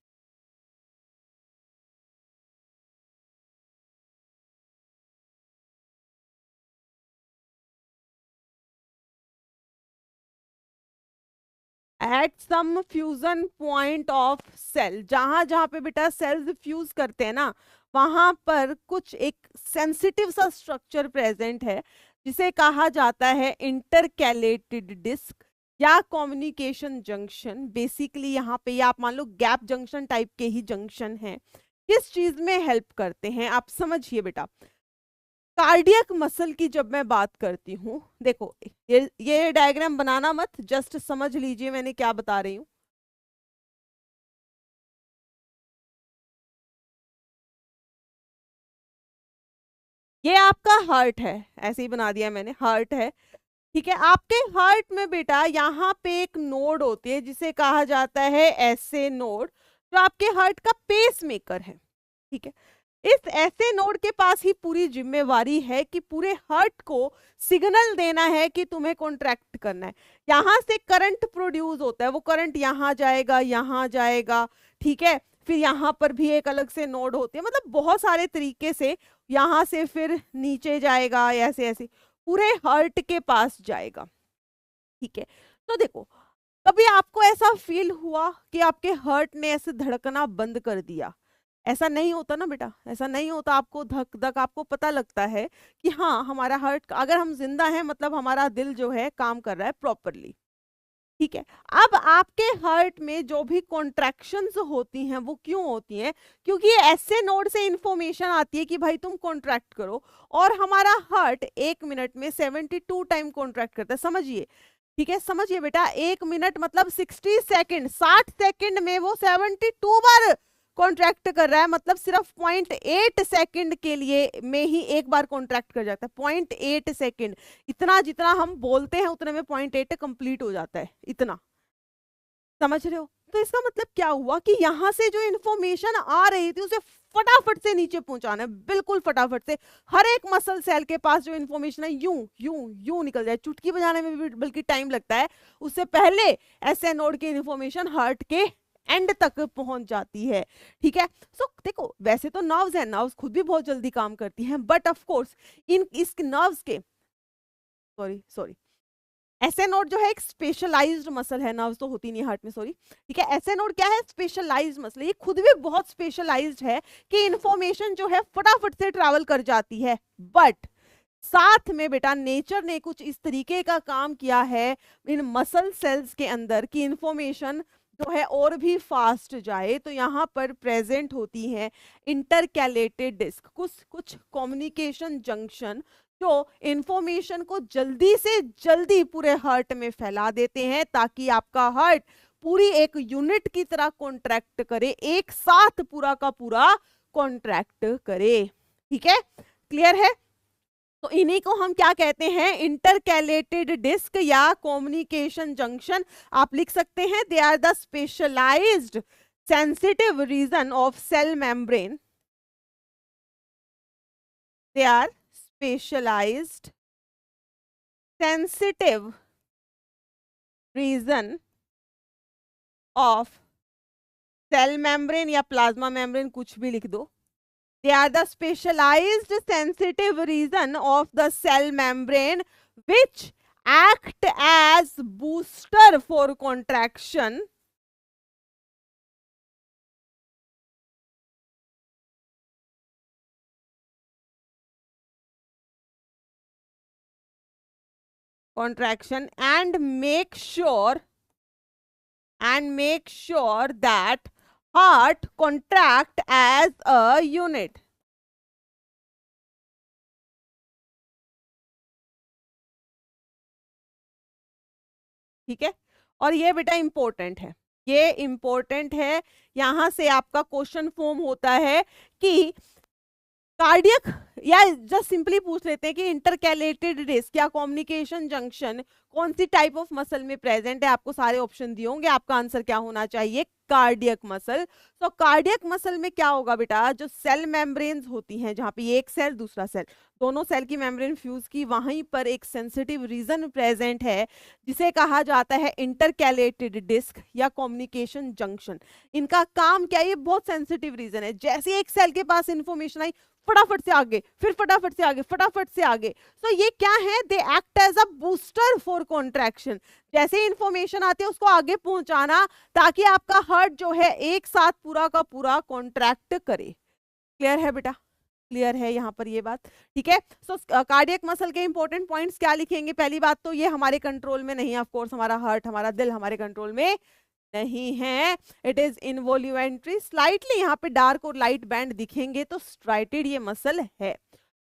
At some fusion point of cell, जहां जहां पे बेटा सेल्स फ्यूज करते हैं ना, वहां पर कुछ एक सेंसिटिव सा स्ट्रक्चर प्रेजेंट है जिसे कहा जाता है इंटरकैलेटेड डिस्क या कम्युनिकेशन जंक्शन। बेसिकली यहाँ पे आप मान लो गैप जंक्शन टाइप के ही जंक्शन हैं। किस चीज में हेल्प करते हैं आप समझिए बेटा। कार्डियक मसल की जब मैं बात करती हूँ, देखो ये डायग्राम बनाना मत, जस्ट समझ लीजिए मैंने क्या बता रही हूँ। ये आपका हार्ट है, ऐसे ही बना दिया मैंने, हार्ट है। ठीक है, आपके हार्ट में बेटा यहाँ पे एक नोड होती है जिसे कहा जाता है एसए नोड, जो आपके हार्ट का पेस मेकर है। ठीक है, इस ऐसे नोड के पास ही पूरी जिम्मेवारी है कि पूरे हार्ट को सिग्नल देना है कि तुम्हें कॉन्ट्रैक्ट करना है। यहां से करंट प्रोड्यूस होता है, वो करंट यहाँ जाएगा, यहाँ जाएगा। ठीक है, फिर यहाँ पर भी एक अलग से नोड होती है, मतलब बहुत सारे तरीके से यहाँ से फिर नीचे जाएगा, ऐसे ऐसे पूरे हार्ट के पास जाएगा। ठीक है, तो देखो कभी आपको ऐसा फील हुआ कि आपके हार्ट ने ऐसे धड़कना बंद कर दिया? ऐसा नहीं होता ना बेटा, ऐसा नहीं होता। आपको धक धक आपको पता लगता है कि हाँ हमारा हार्ट, अगर हम जिंदा हैं मतलब हमारा दिल जो है काम कर रहा है प्रॉपरली। ठीक है, अब आपके हार्ट में जो भी कॉन्ट्रैक्शंस होती हैं वो क्यों होती हैं? क्योंकि ऐसे नोड से इंफॉर्मेशन आती है कि भाई तुम कॉन्ट्रैक्ट करो, और हमारा हार्ट 1 मिनट में 72 टाइम कॉन्ट्रैक्ट करता है, समझिए। ठीक है, समझिए बेटा, 1 मिनट मतलब 60 सेकेंड, 60 सेकेंड में वो 72 बार कॉन्ट्रैक्ट कर रहा है, मतलब सिर्फ 0.8 सेकेंड के लिए में ही एक बार कॉन्ट्रैक्ट कर जाता है। 0.8 सेकेंड, इतना जितना हम बोलते हैं उतने में 0.8 कंप्लीट हो जाता है, इतना। समझ रहे हो? तो इसका मतलब क्या हुआ कि यहां से जो इंफॉर्मेशन आ रही थी उसे फटाफट से नीचे पहुंचाना है, बिल्कुल फटाफट से। हर एक मसल सेल के पास जो इंफॉर्मेशन है यूं यूं यूं निकल जाए, चुटकी बजाने में भी बल्कि टाइम लगता है, उससे पहले एसए नोड की इंफॉर्मेशन हार्ट के एंड तक पहुंच जाती है। ठीक है, सो देखो वैसे तो नर्व्स हैं, नर्व्स खुद भी बहुत जल्दी काम करती हैं, बट ऑफ कोर्स इन इस नर्व्स के सॉरी एसए नोड जो है एक स्पेशलाइज्ड मसल है, नर्व्स तो होती नहीं हार्ट में, सॉरी। ठीक है, एसए नोड क्या है? स्पेशलाइज्ड मसल, ये खुद भी बहुत स्पेशलाइज्ड है कि इंफॉर्मेशन जो है फटाफट से ट्रैवल कर जाती है। बट साथ में बेटा नेचर ने कुछ इस तरीके का काम किया है इन मसल सेल्स के अंदर कि इंफॉर्मेशन जो है और भी फास्ट जाए, तो यहाँ पर प्रेजेंट होती है इंटरकैलेटेड डिस्क, कुछ कम्युनिकेशन जंक्शन जो इंफॉर्मेशन को जल्दी से जल्दी पूरे हार्ट में फैला देते हैं, ताकि आपका हार्ट पूरी एक यूनिट की तरह कॉन्ट्रैक्ट करे, एक साथ पूरा का पूरा कॉन्ट्रैक्ट करे। ठीक है, क्लियर है? तो इन्हीं को हम क्या कहते हैं? इंटरकैलेटेड डिस्क या कम्युनिकेशन जंक्शन आप लिख सकते हैं। They are the specialised sensitive region of cell membrane, they are specialized sensitive region of cell membrane या plasma membrane, कुछ भी लिख दो। They are the specialized sensitive region of the cell membrane which act as booster for contraction and make sure that heart contract as a unit. ठीक है, और ये बेटा इंपॉर्टेंट है, ये इंपॉर्टेंट है। यहां से आपका क्वेश्चन फॉर्म होता है कि कार्डियक, या जस्ट सिंपली पूछ लेते हैं कि इंटरकैलेटेड डिस्क या कम्युनिकेशन जंक्शन कौन सी टाइप ऑफ मसल में प्रेजेंट है। आपको सारे ऑप्शन दिए होंगे, आपका आंसर क्या होना चाहिए? Cardiac muscle. तो कार्डियक मसल में क्या होगा बेटा? जो सेल मेम्ब्रेन्स होती हैं, जहां पे एक सेल दूसरा सेल, दोनों सेल की मेम्ब्रेन फ्यूज की, वहीं पर एक सेंसिटिव रीजन प्रेजेंट है जिसे कहा जाता है इंटरकैलेटेड डिस्क या कम्युनिकेशन जंक्शन। इनका काम क्या है? ये बहुत सेंसिटिव रीजन है, जैसे एक सेल के पास इंफॉर्मेशन आई फटाफट से आगे, फिर फटाफट से आगे, फटाफट से आगे। तो ये क्या है? They act as a booster for contraction. जैसे इंफॉर्मेशन आती है उसको आगे पहुंचाना, ताकि आपका हार्ट जो है एक साथ पूरा का पूरा कॉन्ट्रैक्ट करे। क्लियर है बेटा? क्लियर है यहाँ पर ये बात? ठीक है, सो कार्डियक मसल के इंपॉर्टेंट पॉइंट्स क्या लिखेंगे? पहली बात तो ये हमारे कंट्रोल में नहीं है, ऑफ कोर्स हमारा हार्ट, हमारा दिल हमारे कंट्रोल में नहीं है। इट इज इनवॉल्यूमेंट्री, स्लाइटली यहाँ पे डार्क और लाइट बैंड दिखेंगे तो स्ट्राइटेड ये मसल है।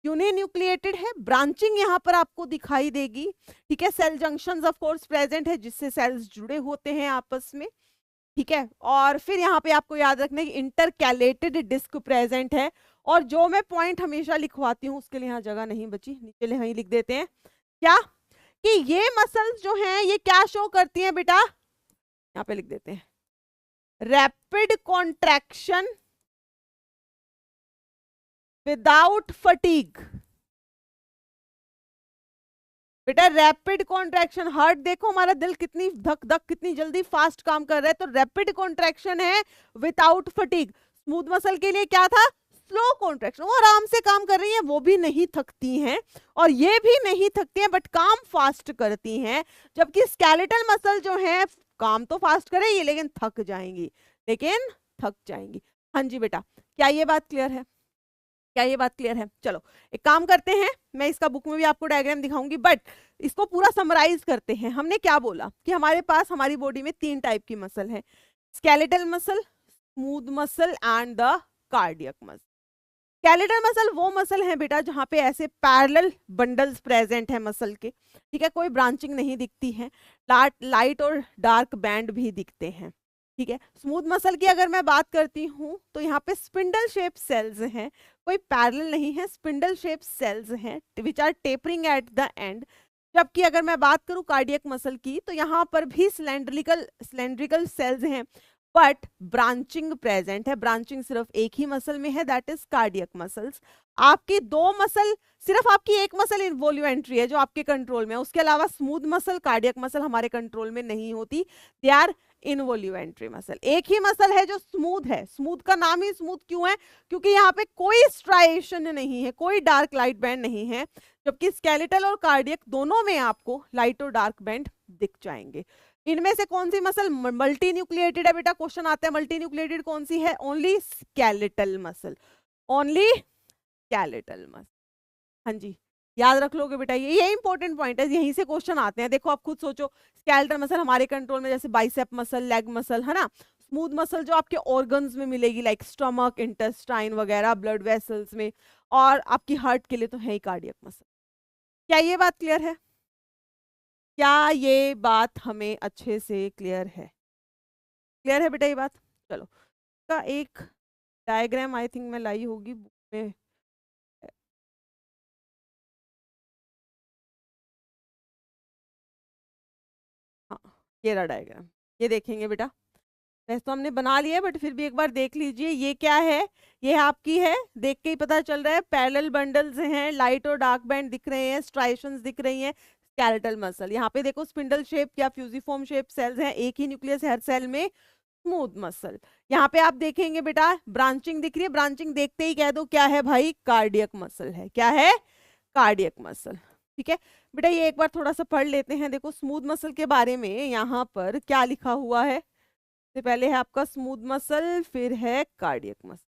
यूनिन्यूक्लिएटेड है, ब्रांचिंग यहाँ पर आपको दिखाई देगी। ठीक है, cell junctions of course present है जिससे सेल्स जुड़े होते हैं आपस में। ठीक है, और फिर यहाँ पे आपको याद रखना है कि इंटरकैलेटेड डिस्क प्रेजेंट है। और जो मैं पॉइंट हमेशा लिखवाती हूँ उसके लिए यहाँ जगह नहीं बची, नीचे यहीं लिख देते हैं क्या, कि ये मसल्स जो हैं ये क्या शो करती हैं बेटा? यहाँ पे लिख देते हैं, रैपिड कॉन्ट्रैक्शन विदाउट फटीग। बेटा रैपिड कॉन्ट्रैक्शन, हार्ट देखो हमारा दिल कितनी धक धक कितनी जल्दी फास्ट काम कर रहा है, तो रैपिड कॉन्ट्रैक्शन है विदाउट फटीग। स्मूथ मसल के लिए क्या था? स्लो कॉन्ट्रैक्शन, वो आराम से काम कर रही है, वो भी नहीं थकती हैं और ये भी नहीं थकती हैं, बट काम फास्ट करती हैं। जबकि स्केलेटल मसल जो है काम तो फास्ट करेगी लेकिन थक जाएंगी। हाँ जी बेटा, क्या ये बात क्लियर है? क्या ये बात क्लियर है? चलो एक काम करते हैं, मैं इसका बुक में भी आपको डायग्राम दिखाऊंगी, बट इसको पूरा समराइज करते हैं। हमने क्या बोला कि हमारे पास हमारी बॉडी में 3 टाइप की मसल है, skeletal muscle, smooth muscle and the cardiac muscle. Skeletal muscle वो मसल है बेटा जहाँ पे ऐसे पैरेलल बंडल्स प्रेजेंट है मसल के, ठीक है, कोई ब्रांचिंग नहीं दिखती है, लाइट और डार्क बैंड भी दिखते हैं, ठीक है। स्मूथ मसल की अगर मैं बात करती हूँ तो यहाँ पे स्पिंडल शेप सेल्स हैं, कोई पैरेलल नहीं है, स्पिंडल शेप सेल्स हैं which are tapering at the end. जबकि अगर मैं बात करूं कार्डियक मसल की तो यहाँ पर भी सिलेंड्रिकल सेल्स हैं, बट ब्रांचिंग प्रेजेंट है। ब्रांचिंग सिर्फ एक ही मसल में है, दैट इज कार्डियक मसल्स। आपकी दो मसल, सिर्फ आपकी एक मसल इन्वॉल्यूमेंट्री है जो आपके कंट्रोल में है, उसके अलावा स्मूथ मसल, कार्डियक मसल हमारे कंट्रोल में नहीं होती, दे आर इनवॉल्यूमेंट्री मसल। एक ही मसल है जो स्मूथ है, स्मूथ का नाम ही स्मूथ क्यों है, क्योंकि यहाँ पे कोई स्ट्राइएशन नहीं है, कोई डार्क लाइट बैंड नहीं है, जबकि स्केलेटल और कार्डियक दोनों में आपको लाइट और डार्क बैंड दिख जाएंगे। इनमें से कौन सी मसल मल्टी न्यूक्लिएटेड है बेटा, क्वेश्चन आता है मल्टी न्यूक्लिएटेड कौन सी है, only skeletal muscle, only skeletal muscle. हाँ जी, याद रख लोगे बेटा, ये इंपॉर्टेंट पॉइंट है, यहीं से क्वेश्चन आते हैं। देखो आप खुद सोचो, स्केलेटल मसल हमारे कंट्रोल में जैसे बाइसेप मसल, लेग मसल, है ना। स्मूथ मसल जो आपके ऑर्गन्स में मिलेगी लाइक स्टमक, इंटेस्टाइन वगैरह, ब्लड वेसल्स में, और आपकी हार्ट के लिए तो है ही कार्डियक मसल। क्या ये बात क्लियर है? क्या ये बात हमें अच्छे से क्लियर है? क्लियर है बेटा ये बात? चलो, का एक डायग्राम आई थिंक मैं लाई होगी बुक में। हाँ, ये रहा डायग्राम, ये देखेंगे बेटा। वैसे तो हमने बना लिया है बट फिर भी एक बार देख लीजिए, ये क्या है, ये आपकी है, देख के ही पता चल रहा है, पैरेलल बंडल्स हैं, लाइट और डार्क बैंड दिख रहे हैं, स्ट्राइशंस दिख रही हैं, स्केलेटल मसल। यहाँ पे देखो स्पिंडल शेप या फ्यूजिफॉर्म शेप सेल्स हैं, एक ही न्यूक्लियस हर सेल में, स्मूथ मसल। यहाँ पे आप देखेंगे बेटा ब्रांचिंग दिख रही है, ब्रांचिंग देखते ही कह दो क्या है भाई, कार्डियक मसल है। क्या है? कार्डियक मसल, ठीक है बेटा। ये एक बार थोड़ा सा पढ़ लेते हैं। देखो स्मूथ मसल के बारे में यहाँ पर क्या लिखा हुआ है, सबसे पहले है आपका स्मूथ मसल, फिर है कार्डियक मसल।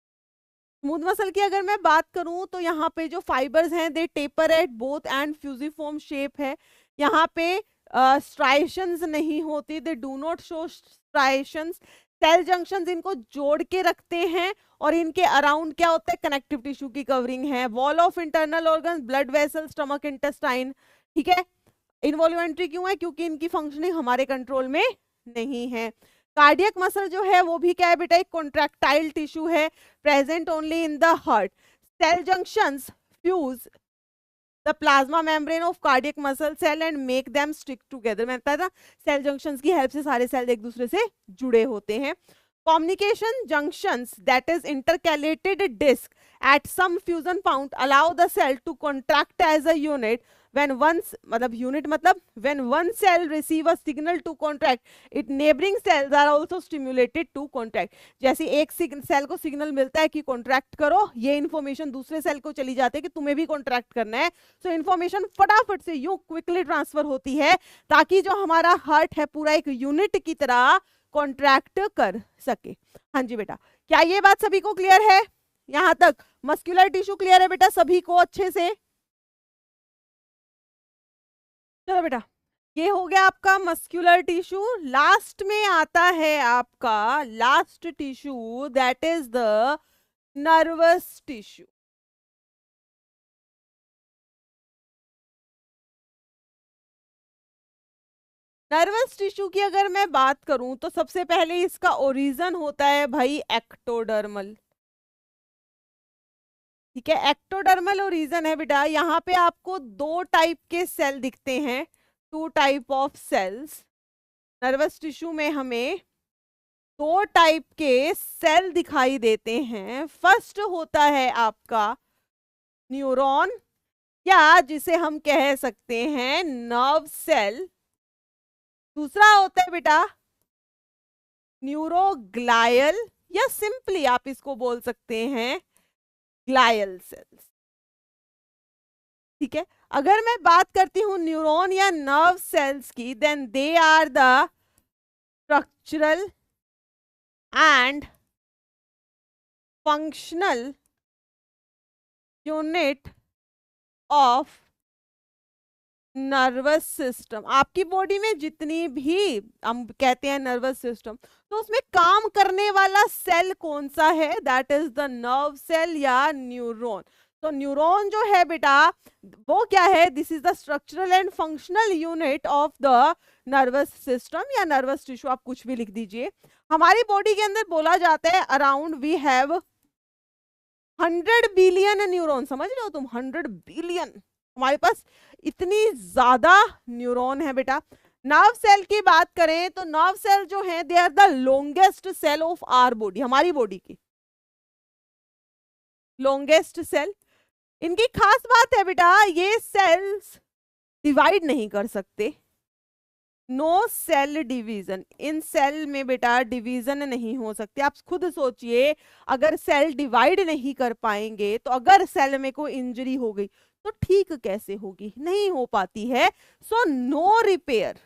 स्मूथ मसल की अगर मैं बात करूं तो यहाँ पे जो फाइबर्स हैं they taper at both end fusiform shape है। यहाँ पे स्ट्राइशंस नहीं होती, they do not show striations. Cell junctions इनको जोड़ के रखते हैं और इनके अराउंड क्या होता है, कनेक्टिव टिश्यू की कवरिंग है। Wall of internal organ, blood vessel, stomach, intestine, ठीक है। इनवॉल्यूमेंट्री क्यों है, क्योंकि इनकी फंक्शनिंग हमारे कंट्रोल में नहीं है। कार्डियक मसल जो है वो भी क्या है बेटा, एक कॉन्ट्रैक्टाइल टिश्यू है, present only in the heart. Cell junctions fuse the plasma membrane of cardiac muscle cell and make them stick together. मैंने बताया था सेल जंक्शंस की हेल्प से सारे सेल एक दूसरे से जुड़े होते हैं। Communication junctions, that is intercalated disc at some fusion point, allow the cell to contract as a unit. When मतलब unit मतलब when one cell receive a signal to contract, it neighboring cells are also stimulated to contract. जैसे एक cell को signal मिलता है कि contract करो, ये इन्फॉर्मेशन दूसरे सेल को चली जाती है कि तुम्हें भी कॉन्ट्रैक्ट करना है। सो इन्फॉर्मेशन फटाफट से यूं क्विकली ट्रांसफर होती है ताकि जो हमारा हार्ट है पूरा एक यूनिट की तरह कॉन्ट्रैक्ट कर सके। हाँ जी बेटा, क्या ये बात सभी को क्लियर है? यहां तक मस्कुलर टिश्यू क्लियर है बेटा सभी को अच्छे से? चलो बेटा, ये हो गया आपका मस्कुलर टिश्यू। लास्ट में आता है आपका last tissue, that is the nervous tissue. Nervous tissue की अगर मैं बात करूं तो सबसे पहले इसका ओरिजिन होता है भाई एक्टोडर्मल, ठीक है। एक्टोडर्मल ओरिजिन है बेटा। यहाँ पे आपको दो टाइप के सेल दिखते हैं, two type of cells. Nervous tissue में हमें दो टाइप के सेल दिखाई देते हैं। फर्स्ट होता है आपका न्यूरॉन, या जिसे हम कह सकते हैं नर्व सेल। दूसरा होता है बेटा न्यूरोग्लायल, या सिंपली आप इसको बोल सकते हैं ग्लायल सेल्स, ठीक है। अगर मैं बात करती हूं न्यूरॉन या नर्व सेल्स की, then they are the structural and functional unit of nervous system, आपकी बॉडी में जितनी भी हम कहते हैं नर्वस सिस्टम, तो उसमें काम करने वाला सेल कौन सा है? That is the nerve cell या न्यूरॉन। तो न्यूरॉन जो है बेटा वो क्या है? This is the structural and functional unit of the nervous system या नर्वस टिश्यू, आप कुछ भी लिख दीजिए। हमारी बॉडी के अंदर बोला जाता है around we have 100 billion neuron. समझ रहे हो तुम? 100 बिलियन, हमारे पास इतनी ज्यादा न्यूरॉन है बेटा। नर्व सेल की बात करें तो नर्व सेल जो है they are the longest cell of our body, हमारी बॉडी की लॉन्गेस्ट सेल। इनकी खास बात है बेटा ये सेल्स डिवाइड नहीं कर सकते, नो सेल डिवीजन। इन सेल में बेटा डिवीजन नहीं हो सकते। आप खुद सोचिए अगर सेल डिवाइड नहीं कर पाएंगे तो अगर सेल में कोई इंजरी हो गई तो ठीक कैसे होगी? नहीं हो पाती है। So no repair,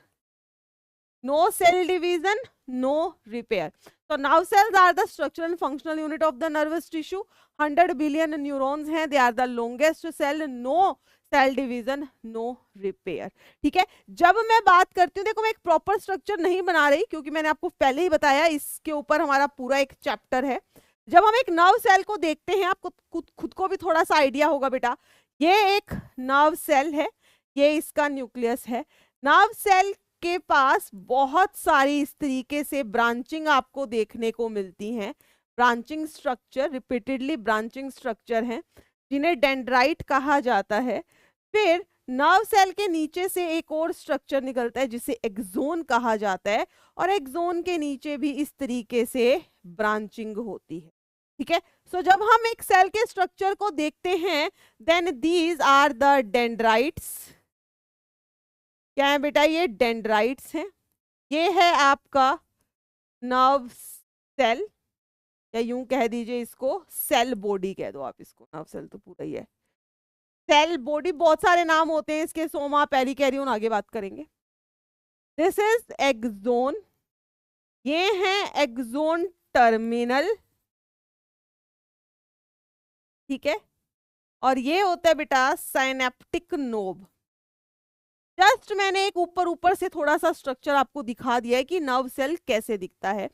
no cell division, no repair. तो nerve cells are the structural and functional unit of the nervous tissue. 100 billion neurons हैं, they are the longest cell, no cell division, no repair. ठीक है, जब मैं बात करती हूँ, देखो मैं एक प्रॉपर स्ट्रक्चर नहीं बना रही क्योंकि मैंने आपको पहले ही बताया इसके ऊपर हमारा पूरा एक चैप्टर है। जब हम एक नर्व सेल को देखते हैं, आपको खुद को भी थोड़ा सा आइडिया होगा बेटा, ये एक नर्व सेल है, ये इसका न्यूक्लियस है। नर्व सेल के पास बहुत सारी इस तरीके से ब्रांचिंग आपको देखने को मिलती हैं, branching structure, repeatedly branching structure हैं जिन्हें डेंड्राइट कहा जाता है। फिर नर्व सेल के नीचे से एक और स्ट्रक्चर निकलता है जिसे एक्सोन कहा जाता है, और एक्सोन के नीचे भी इस तरीके से ब्रांचिंग होती है। ठीक है, सो जब हम एक सेल के स्ट्रक्चर को देखते हैं then these are the dendrites. क्या है बेटा? ये डेंड्राइट्स हैं। ये है आपका नर्व सेल, या यूं कह दीजिए इसको सेल बॉडी कह दो आप इसको, नर्व सेल तो पूरा ही है। सेल बॉडी बहुत सारे नाम होते हैं इसके, सोमा, पेरिकैरियोन, आगे बात करेंगे। दिस इज एक्सोन, ये है एक्सोन टर्मिनल। ठीक है, और ये होता है बेटा साइनेप्टिक नोब। जस्ट मैंने एक ऊपर ऊपर से थोड़ा सा स्ट्रक्चर आपको दिखा दिया है कि नर्व सेल कैसे दिखता है।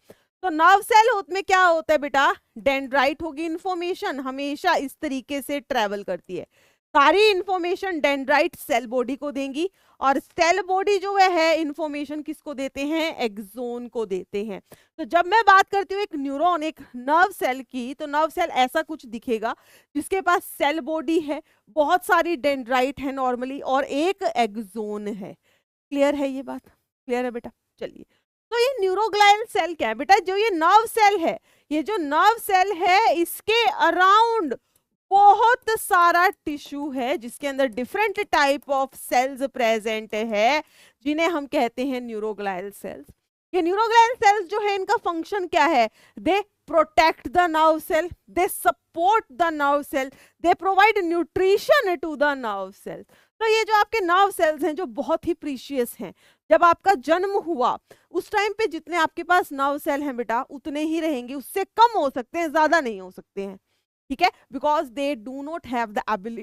तो नर्व सेल में क्या होता है बेटा? डेंड्राइट होगी, इंफॉर्मेशन हमेशा इस तरीके से ट्रेवल करती है, सारी इंफॉर्मेशन डेंड्राइट सेल बॉडी को देंगी, और सेल बॉडी जो है इंफॉर्मेशन किसको देते हैं? एक्सोन को देते हैं। तो जब मैं बात करती हूँ एक न्यूरॉन, एक नर्व सेल की, तो नर्व सेल ऐसा कुछ दिखेगा जिसके पास सेल बॉडी है, बहुत सारी डेंड्राइट है नॉर्मली, और एक एक्सोन है। क्लियर है ये बात? क्लियर है बेटा? चलिए, तो ये न्यूरोग्लायल सेल क्या है बेटा? जो ये नर्व सेल है, ये जो नर्व सेल है इसके अराउंड बहुत सारा टिश्यू है जिसके अंदर different type of cells present है जिन्हें हम कहते हैं न्यूरोग्लायल सेल्स। ये न्यूरोग्लायल सेल्स जो है इनका फंक्शन क्या है? They protect the nerve cell, they support the nerve cell, they provide nutrition to the nerve cell. तो ये जो आपके नर्व सेल्स हैं जो बहुत ही प्रीशियस हैं, जब आपका जन्म हुआ उस टाइम पे जितने आपके पास नर्व सेल हैं बेटा उतने ही रहेंगे, उससे कम हो सकते हैं, ज्यादा नहीं हो सकते हैं। ठीक है, because they do not have the